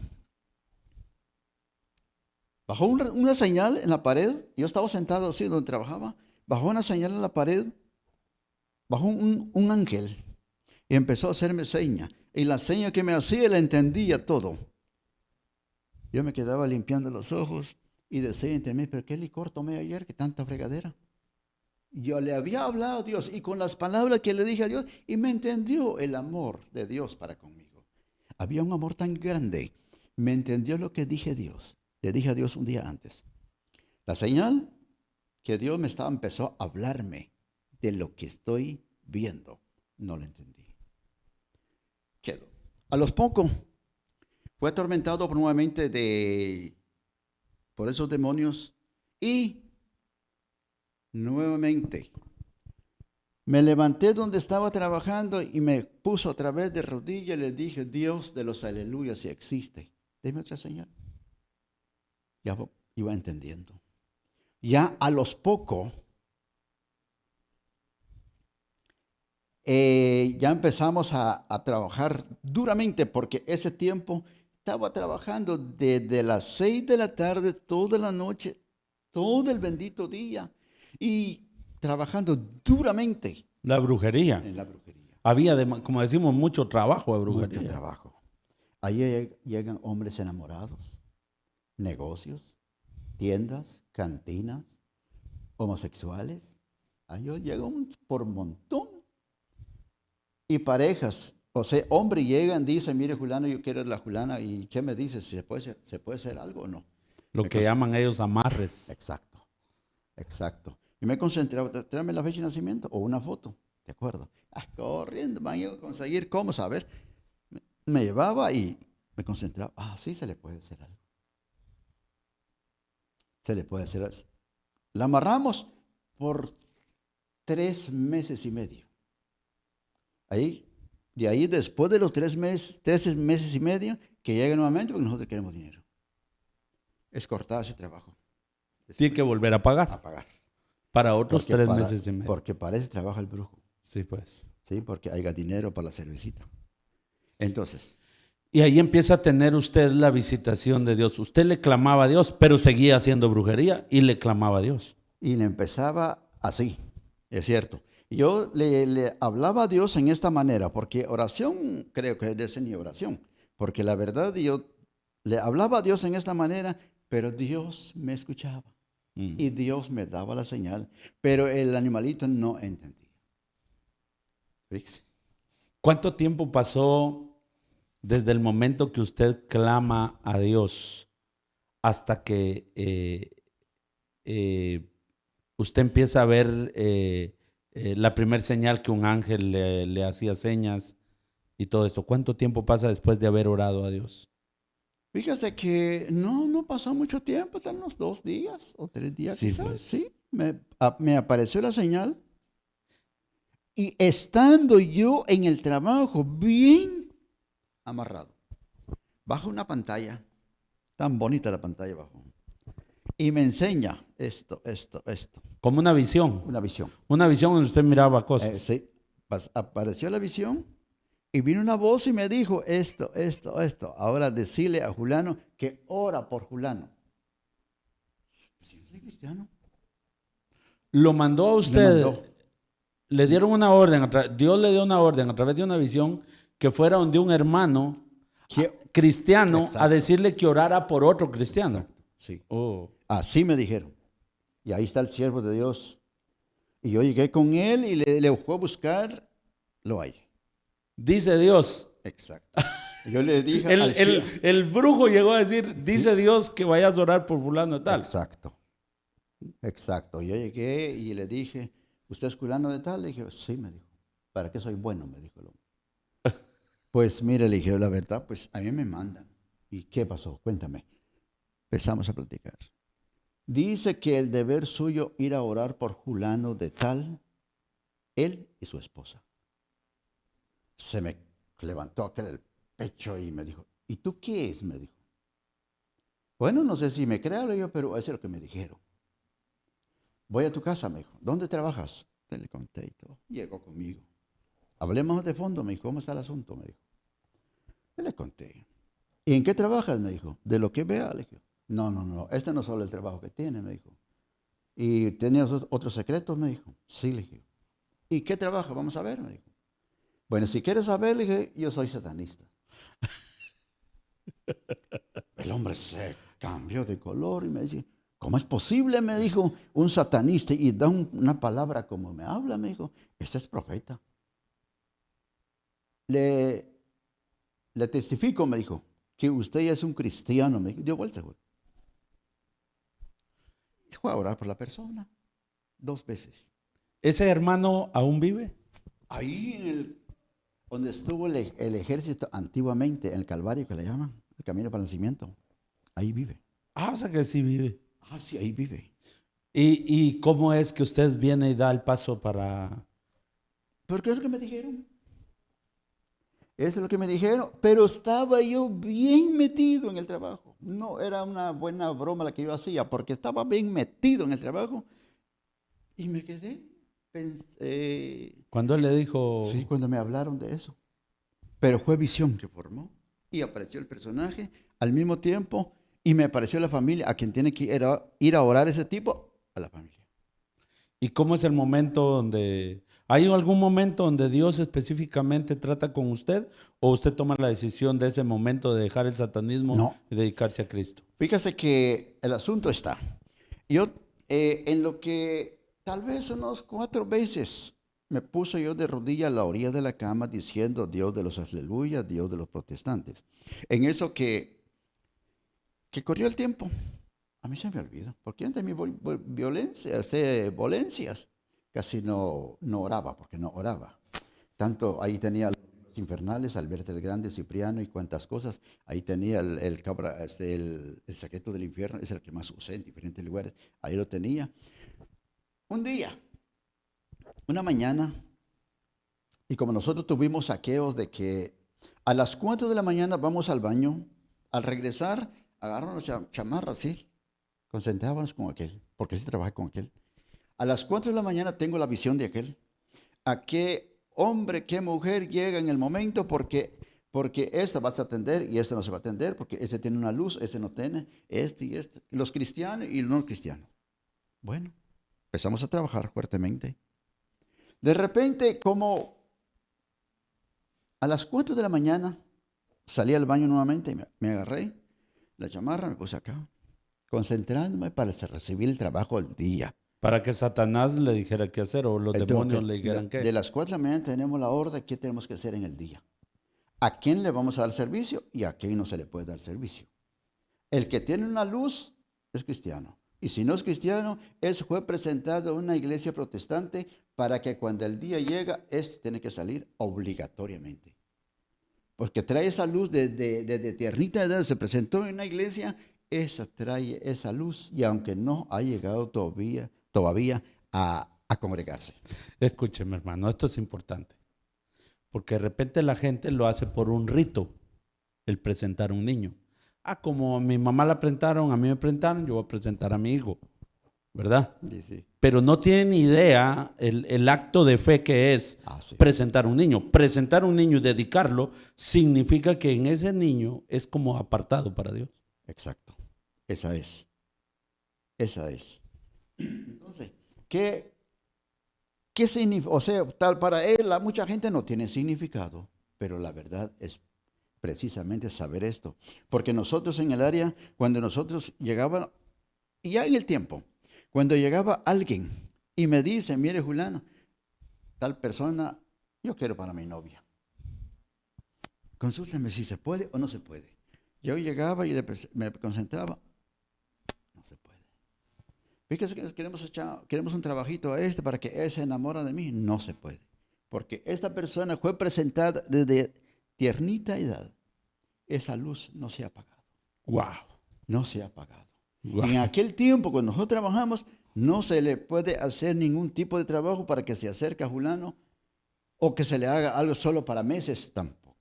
bajó una señal en la pared. Yo estaba sentado así donde trabajaba. Bajó una señal en la pared. Bajó un ángel y empezó a hacerme seña. Y la seña que me hacía la entendía todo. Yo me quedaba limpiando los ojos y decía entre mí, pero qué licor tomé ayer, que tanta fregadera. Yo le había hablado a Dios y con las palabras que le dije a Dios, y me entendió el amor de Dios para conmigo. Había un amor tan grande. Me entendió lo que dije a Dios. Le dije a Dios un día antes. La señal que Dios empezó a hablarme de lo que estoy viendo. No lo entendí. Quedó. A los pocos fue atormentado nuevamente por esos demonios y nuevamente me levanté donde estaba trabajando y me puso otra vez de rodillas y le dije, Dios de los aleluyas, si existe, deme otra señal. Ya iba entendiendo. Ya a los pocos, ya empezamos a trabajar duramente porque ese tiempo estaba trabajando desde las 6 de la tarde, toda la noche, todo el bendito día y trabajando duramente. La brujería. En la brujería. Había, como decimos, mucho trabajo de brujería. Mucho trabajo. Ahí llegan hombres enamorados, negocios, tiendas, cantinas, homosexuales. Ahí llegan por montón. Y parejas, o sea, hombres llegan, dicen, mire Juliano, yo quiero la Juliana, ¿y qué me dices? ¿Se puede hacer algo o no? Lo que llaman ellos amarres. Exacto, exacto. Y me concentraba, tráeme la fecha de nacimiento o una foto, ¿de acuerdo? Corriendo, van a conseguir cómo saber. Me llevaba y me concentraba. Sí, se le puede hacer algo. Se le puede hacer algo. La amarramos por 3 meses y medio. De ahí, después de los 3 meses y medio, que llegue nuevamente, porque nosotros queremos dinero. Es cortar ese trabajo. Tiene que volver a pagar. A pagar. Para otros 3 meses y medio. Porque para eso trabaja el brujo. Sí, pues. Sí, porque haya dinero para la cervecita. Entonces. Y ahí empieza a tener usted la visitación de Dios. Usted le clamaba a Dios, pero seguía haciendo brujería y le clamaba a Dios. Y le empezaba así, es cierto. Yo le hablaba a Dios en esta manera, porque oración, creo que es mi oración. Porque la verdad, yo le hablaba a Dios en esta manera, pero Dios me escuchaba. Y Dios me daba la señal, pero el animalito no entendía. Fíjese. ¿Cuánto tiempo pasó desde el momento que usted clama a Dios hasta que usted empieza a ver la primer señal que un ángel le hacía señas y todo esto? ¿Cuánto tiempo pasa después de haber orado a Dios? Fíjese que no pasó mucho tiempo, tal unos 2 días o 3 días Sí, quizás, pues. sí. Me apareció la señal y estando yo en el trabajo bien amarrado, bajo una pantalla, tan bonita la pantalla abajo, y me enseña esto, Como una visión donde usted miraba cosas. Sí, apareció la visión y vino una voz y me dijo esto. Ahora decirle a Julano que ora por Julano. Si yo soy cristiano. Lo mandó a Me usted, mandó. le dieron una orden, Dios le dio una orden a través de una visión que fuera donde un hermano cristiano a Exacto. decirle que orara por otro cristiano. Exacto, sí. Oh. Así me dijeron. Y ahí está el siervo de Dios. Y yo llegué con él y le fue a buscar, lo hay. Dice Dios. Exacto. Y yo le dije El brujo llegó a decir, dice Dios que vayas a orar por fulano de tal. Exacto. Yo llegué y le dije, ¿usted es fulano de tal? Le dije, sí, me dijo. ¿Para qué soy bueno? Me dijo el hombre. Pues mire, le dije, la verdad, pues a mí me mandan. ¿Y qué pasó? Cuéntame. Empezamos a platicar. Dice que el deber suyo ir a orar por fulano de tal, él y su esposa. Se me levantó aquel el pecho y me dijo, ¿y tú qué es? Me dijo. Bueno, no sé si me crea, le digo, pero eso es lo que me dijeron. Voy a tu casa, me dijo. ¿Dónde trabajas? Te le conté y todo. Llegó conmigo. Hablemos de fondo, me dijo. ¿Cómo está el asunto? Me dijo. Yo le conté. ¿Y en qué trabajas? Me dijo. De lo que vea, le dije. No. Este no es solo el trabajo que tiene, me dijo. ¿Y tenías otros secretos? Me dijo. Sí, le dije. ¿Y qué trabaja? Vamos a ver, me dijo. Bueno, si quieres saber, le dije, yo soy satanista. El hombre se cambió de color y me dice, ¿cómo es posible? Me dijo, un satanista y da una palabra como me habla, me dijo, ese es profeta. Le testifico, me dijo, que usted ya es un cristiano. Me dio vuelta, güey. Fue a orar por la persona 2 veces. ¿Ese hermano aún vive? Ahí donde estuvo el ejército antiguamente, en el Calvario que le llaman, el camino para el nacimiento, ahí vive. O sea que sí vive. Sí, ahí vive. ¿Y cómo es que usted viene y da el paso para...? Porque es lo que me dijeron. Eso es lo que me dijeron, pero estaba yo bien metido en el trabajo. No era una buena broma la que yo hacía, porque estaba bien metido en el trabajo y me quedé. Cuando él le dijo... Sí, cuando me hablaron de eso. Pero fue visión que formó y apareció el personaje al mismo tiempo y me apareció la familia a quien tiene que ir a orar ese tipo, a la familia. ¿Y cómo es el momento donde... ¿Hay algún momento donde Dios específicamente trata con usted o usted toma la decisión de ese momento de dejar el satanismo No. y dedicarse a Cristo? Fíjese que el asunto está. Yo, en lo que tal vez unos 4 veces me puse yo de rodilla a la orilla de la cama diciendo Dios de los aleluyas, Dios de los protestantes. En eso que corrió el tiempo, a mí se me olvidó, porque antes de mis dolencias casi no oraba, porque no oraba. Tanto ahí tenía los infernales, Alberto el Grande, Cipriano y cuantas cosas. Ahí tenía el secreto del infierno, es el que más usé en diferentes lugares. Ahí lo tenía. Un día, una mañana, y como nosotros tuvimos saqueos de que a las 4 de la mañana vamos al baño, al regresar, agarran las chamarras, sí, concentrábamos con aquel, porque sí trabajé con aquel. A las 4 de la mañana tengo la visión de aquel. ¿A qué hombre, qué mujer llega en el momento? Porque esta vas a atender y esta no se va a atender, porque este tiene una luz, este no tiene, este y este. Los cristianos y los no cristianos. Bueno, empezamos a trabajar fuertemente. De repente, como a las 4 de la mañana, salí al baño nuevamente y me agarré la chamarra, me puse acá, concentrándome para recibir el trabajo del día. Para que Satanás le dijera qué hacer o los demonios le dijeran qué. De las 4 de la mañana tenemos la orden, ¿qué tenemos que hacer en el día? a quién le vamos a dar servicio y a quién no se le puede dar servicio. El que tiene una luz es cristiano. Y si no es cristiano, fue presentado a una iglesia protestante para que cuando el día llega, esto tiene que salir obligatoriamente. Porque trae esa luz desde tiernita edad, se presentó en una iglesia, esa trae esa luz y aunque no ha llegado todavía a congregarse. Escúcheme, hermano, esto es importante. Porque de repente la gente lo hace por un rito, el presentar a un niño. Como a mi mamá la presentaron, a mí me presentaron, yo voy a presentar a mi hijo, ¿verdad? Sí, sí. Pero no tienen idea el acto de fe que es Sí. presentar a un niño. Presentar a un niño y dedicarlo significa que en ese niño es como apartado para Dios. Exacto. Esa es. Entonces, ¿qué significa? O sea, tal para él, mucha gente no tiene significado, pero la verdad es precisamente saber esto. Porque nosotros en el área, cuando nosotros llegábamos, ya en el tiempo, cuando llegaba alguien y me dice, mire Juliano, tal persona, yo quiero para mi novia. Consúlteme si se puede o no se puede. Yo llegaba y me concentraba, no se puede. Fíjese que queremos un trabajito para que él se enamore de mí, no se puede. Porque esta persona fue presentada desde tiernita edad. Esa luz no se ha apagado. Wow. No se ha apagado. Wow. En aquel tiempo, cuando nosotros trabajamos, no se le puede hacer ningún tipo de trabajo para que se acerque a Julano o que se le haga algo solo para meses, tampoco.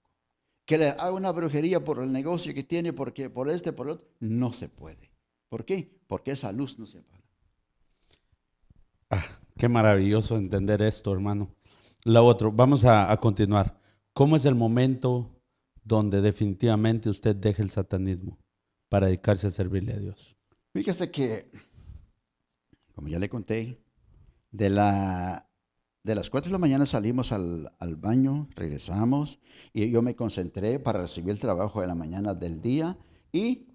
Que le haga una brujería por el negocio que tiene, porque por el otro, no se puede. ¿Por qué? Porque esa luz no se apaga. Qué maravilloso entender esto, hermano. Lo otro, vamos a continuar. ¿Cómo es el momento donde definitivamente usted deja el satanismo para dedicarse a servirle a Dios? Fíjese que, como ya le conté, de las 4 de la mañana salimos al baño, regresamos y yo me concentré para recibir el trabajo de la mañana del día. ¿Y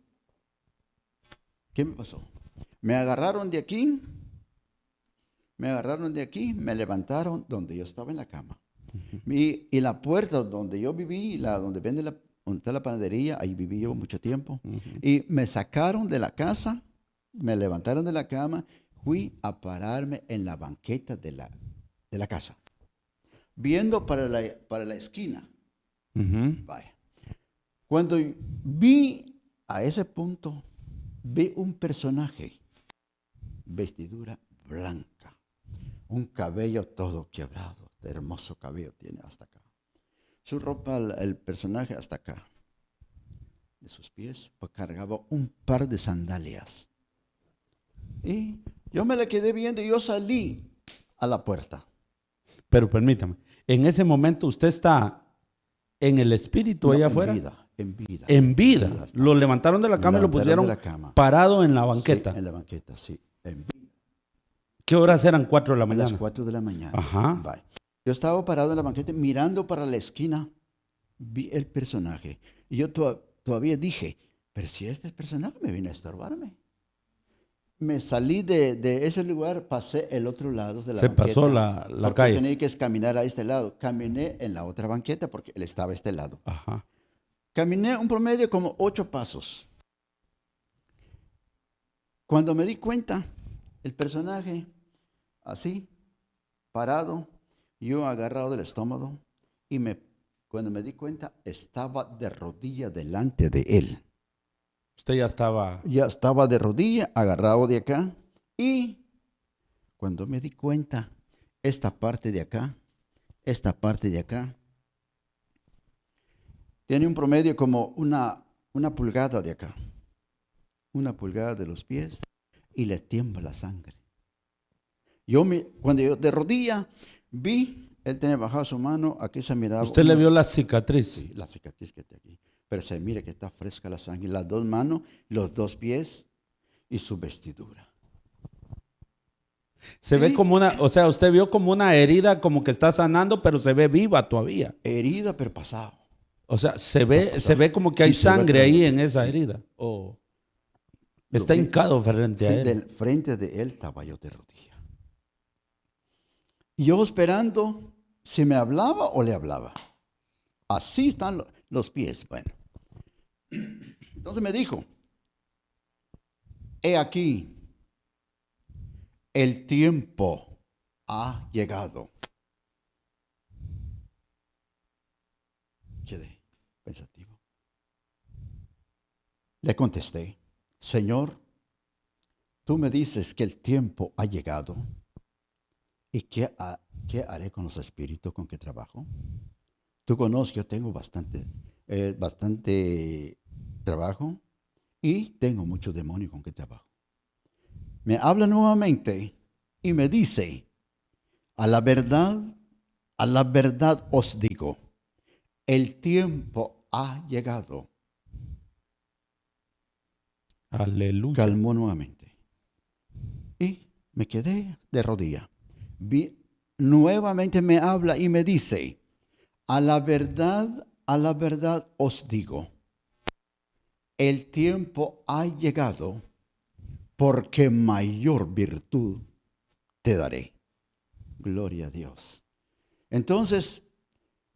qué me pasó? Me agarraron de aquí, me levantaron donde yo estaba en la cama. Y la puerta donde yo viví, donde está la panadería, ahí viví yo mucho tiempo. Y me sacaron de la casa, me levantaron de la cama, fui a pararme en la banqueta de la casa, viendo para la esquina. Vaya. Cuando vi a ese punto, vi un personaje, vestidura blanca, un cabello todo quebrado, de hermoso cabello tiene hasta acá. Su ropa, el personaje hasta acá. De sus pies cargaba un par de sandalias. Y yo me la quedé viendo y yo salí a la puerta. Pero permítame, en ese momento usted está en el espíritu allá afuera. En vida. En vida. Lo levantaron de la cama y lo pusieron parado en la banqueta. Sí, en la banqueta, sí. En vida. ¿Qué horas eran? 4 de la mañana. A las 4 de la mañana. Ajá. Bye. Yo estaba parado en la banqueta mirando para la esquina, vi el personaje. Y yo todavía dije, pero si este personaje me viene a estorbarme. Me salí de ese lugar, pasé el otro lado de la banqueta. Se pasó la calle. Tenía que caminar a este lado. Caminé en la otra banqueta porque él estaba a este lado. Ajá. Caminé un promedio como 8 pasos. Cuando me di cuenta, el personaje así, parado, yo agarrado del estómago, y cuando me di cuenta, estaba de rodilla delante de él. Usted ya estaba... Ya estaba de rodilla, agarrado de acá, y cuando me di cuenta, esta parte de acá, tiene un promedio como una pulgada de acá, una pulgada de los pies, y le tiembla la sangre. Cuando yo de rodilla vi, él tenía bajado su mano, aquí se miraba. ¿Usted le vio la cicatriz? Sí, la cicatriz que está aquí. Pero se mira que está fresca la sangre, las 2 manos, los 2 pies y su vestidura. Se ve como usted vio como una herida, como que está sanando, pero se ve viva todavía. Herida, pero pasado. O sea, se ve como que hay sangre ahí en esa herida. Oh. Está hincado frente a él. Del frente de él estaba yo de rodilla. Y yo esperando si me hablaba o le hablaba. Así están los pies. Bueno, entonces me dijo, he aquí, el tiempo ha llegado. Quedé pensativo. Le contesté, Señor, tú me dices que el tiempo ha llegado. ¿Y qué haré con los espíritus con que trabajo? Tú conoces que yo tengo bastante trabajo y tengo muchos demonios con que trabajo. Me habla nuevamente y me dice, a la verdad os digo, el tiempo ha llegado. Aleluya. Calmó nuevamente. Y me quedé de rodilla. Nuevamente me habla y me dice, a la verdad os digo, el tiempo ha llegado porque mayor virtud te daré. Gloria a Dios. Entonces,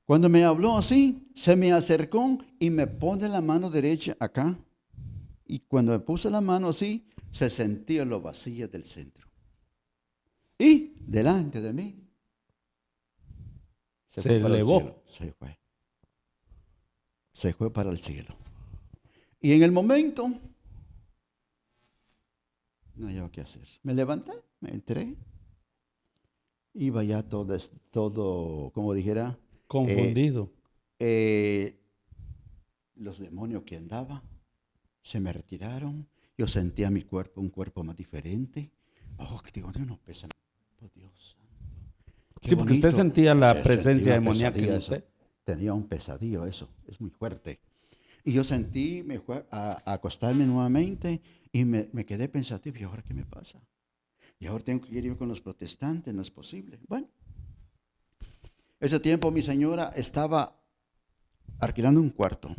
cuando me habló así, se me acercó y me pone la mano derecha acá. Y cuando me puse la mano así, se sentía lo vacía del centro. Y delante de mí, Se fue para el elevó. cielo. Se fue para el cielo. Y en el momento, no había qué hacer. Me levanté, me entré. Iba ya todo como dijera, Confundido. los demonios que andaba se me retiraron. Yo sentía mi cuerpo, un cuerpo más diferente. Oh, que digo, Dios no pesa. Oh, Dios santo. Qué Sí, porque usted bonito. sentía la Sí, presencia sentí una demoníaca en pesadilla usted. eso. Tenía un pesadillo eso, es muy fuerte. Y yo sentí, me fue a acostarme nuevamente y me quedé pensativo. ¿Y ahora qué me pasa? Y ahora tengo que ir yo con los protestantes, no es posible. Bueno, ese tiempo mi señora estaba alquilando un cuarto.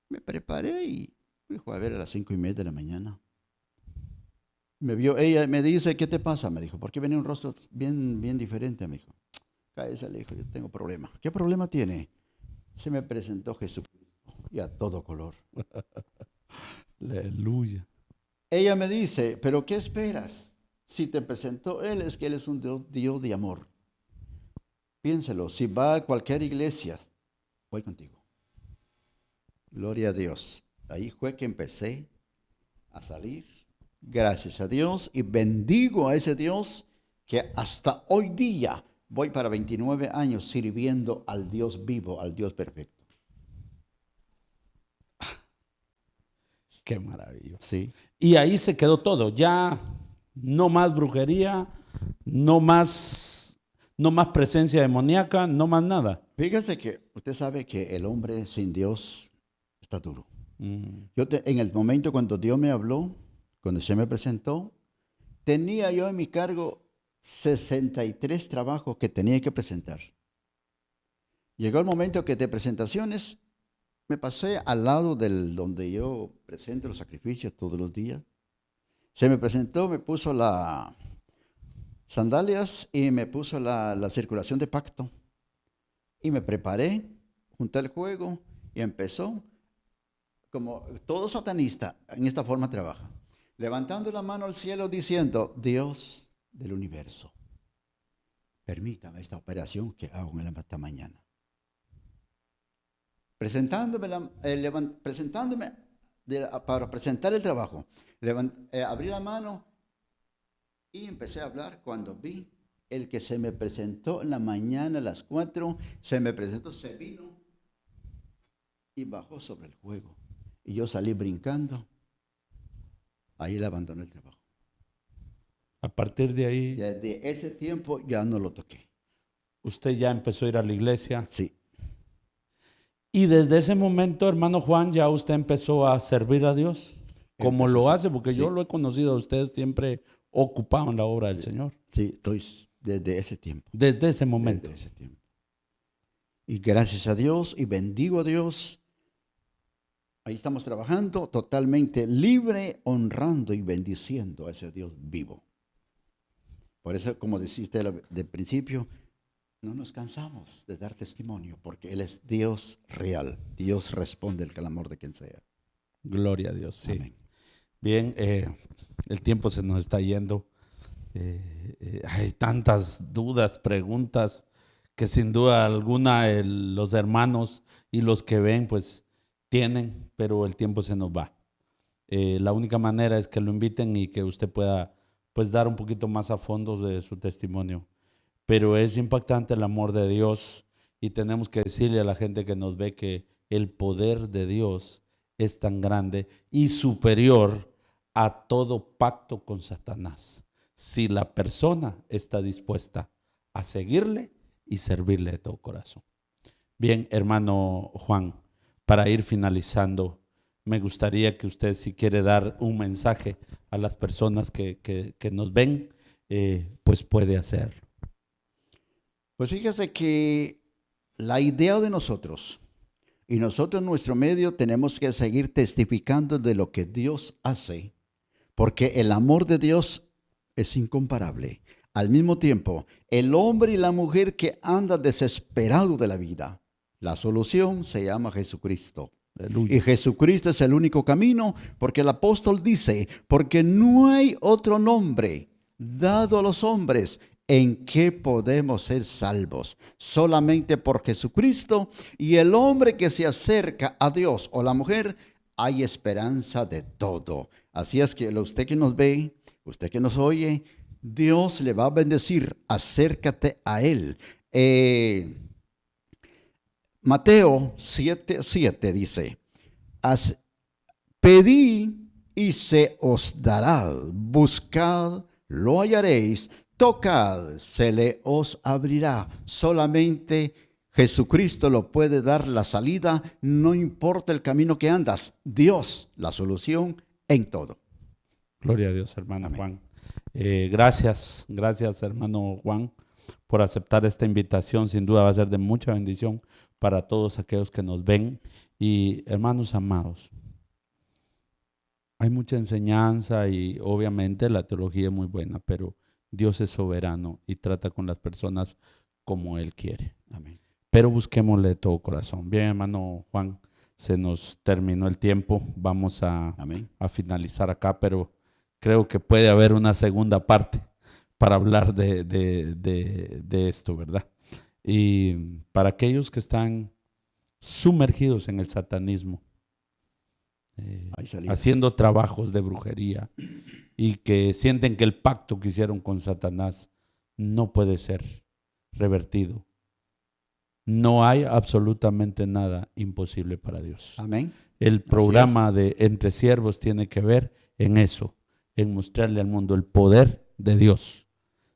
Me preparé y fue a ver a las 5:30 de la mañana. Me vio ella, me dice, ¿qué te pasa? Me dijo, porque venía un rostro bien diferente. Me dijo, cállese, le dijo, yo tengo problema. ¿Qué problema tiene? Se me presentó Jesucristo y a todo color. Aleluya. Ella me dice, ¿pero qué esperas? Si te presentó Él, es que Él es un Dios de amor. Piénselo, si va a cualquier iglesia, voy contigo. Gloria a Dios. Ahí fue que empecé a salir. Gracias a Dios y bendigo a ese Dios que hasta hoy día voy para 29 años sirviendo al Dios vivo, al Dios perfecto. Qué maravilloso. Sí. Y ahí se quedó todo. Ya no más brujería, no más presencia demoníaca, no más nada. Fíjese que usted sabe que el hombre sin Dios está duro. Mm. En el momento cuando Dios me habló, cuando se me presentó, tenía yo en mi cargo 63 trabajos que tenía que presentar. Llegó el momento que de presentaciones me pasé al lado donde yo presento los sacrificios todos los días. Se me presentó, me puso las sandalias y me puso la circulación de pacto. Y me preparé, junté el juego y empezó. Como todo satanista en esta forma trabaja, levantando la mano al cielo diciendo, Dios del universo, permítame esta operación que hago en esta mañana. Presentándome para presentar el trabajo, abrí la mano y empecé a hablar cuando vi el que se me presentó en la mañana a las 4, se me presentó, se vino y bajó sobre el juego. Y yo salí brincando. Ahí le abandoné el trabajo. A partir de ahí, Desde ese tiempo ya no lo toqué. usted ya empezó a ir a la iglesia. Sí. Y desde ese momento, hermano Juan, ya usted empezó a servir a Dios. Como Empecé lo a hace, porque sí. yo lo he conocido a usted siempre ocupado en la obra del Señor. Sí, estoy desde ese tiempo. Desde ese momento. Desde ese tiempo. Y gracias a Dios y bendigo a Dios. Ahí estamos trabajando totalmente libre, honrando y bendiciendo a ese Dios vivo. Por eso, como dijiste del principio, no nos cansamos de dar testimonio porque Él es Dios real. Dios responde el clamor de quien sea. Gloria a Dios, sí. Amén. Bien, el tiempo se nos está yendo. Hay tantas dudas, preguntas que sin duda alguna los hermanos y los que ven pues tienen, pero el tiempo se nos va. La única manera es que lo inviten y que usted pueda pues dar un poquito más a fondo de su testimonio. Pero es impactante el amor de Dios y tenemos que decirle a la gente que nos ve que el poder de Dios es tan grande y superior a todo pacto con Satanás, si la persona está dispuesta a seguirle y servirle de todo corazón. Bien, hermano Juan, para ir finalizando, me gustaría que usted, si quiere dar un mensaje a las personas que nos ven, pues puede hacerlo. Pues fíjese que la idea de nosotros, y nosotros en nuestro medio tenemos que seguir testificando de lo que Dios hace, porque el amor de Dios es incomparable. Al mismo tiempo, el hombre y la mujer que anda desesperado de la vida, la solución se llama Jesucristo. Aleluya. Y Jesucristo es el único camino, porque el apóstol dice, porque no hay otro nombre dado a los hombres en que podemos ser salvos, solamente por Jesucristo. Y el hombre que se acerca a Dios o la mujer, hay esperanza de todo. Así es que usted que nos ve, usted que nos oye, Dios le va a bendecir, acércate a Él. Mateo 7:7 dice, pedid y se os dará, buscad, lo hallaréis, tocad, se le os abrirá. Solamente Jesucristo lo puede dar la salida, no importa el camino que andas, Dios, la solución en todo. Gloria a Dios, hermano Amén. Juan. Gracias, hermano Juan, por aceptar esta invitación. Sin duda va a ser de mucha bendición para todos aquellos que nos ven. Y hermanos amados, hay mucha enseñanza y obviamente la teología es muy buena, pero Dios es soberano y trata con las personas como Él quiere. Amén. Pero busquémosle de todo corazón. Bien, hermano Juan, se nos terminó el tiempo. Vamos Amén. a finalizar acá, pero creo que puede haber una segunda parte para hablar de esto, ¿verdad? Y para aquellos que están sumergidos en el satanismo, Hay salida. haciendo trabajos de brujería y que sienten que el pacto que hicieron con Satanás no puede ser revertido. No hay absolutamente nada imposible para Dios. Amén. El programa de Entre Siervos tiene que ver en eso, en mostrarle al mundo el poder de Dios,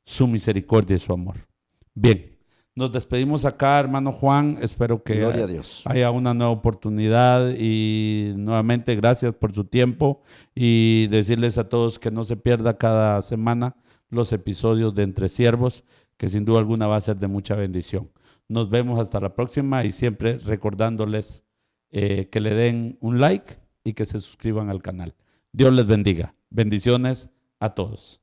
su misericordia y su amor. Bien, nos despedimos acá, hermano Juan. Espero que Gloria a Dios. haya una nueva oportunidad y nuevamente gracias por su tiempo y decirles a todos que no se pierda cada semana los episodios de Entre Siervos, que sin duda alguna va a ser de mucha bendición. Nos vemos hasta la próxima y siempre recordándoles que le den un like y que se suscriban al canal. Dios les bendiga. Bendiciones a todos.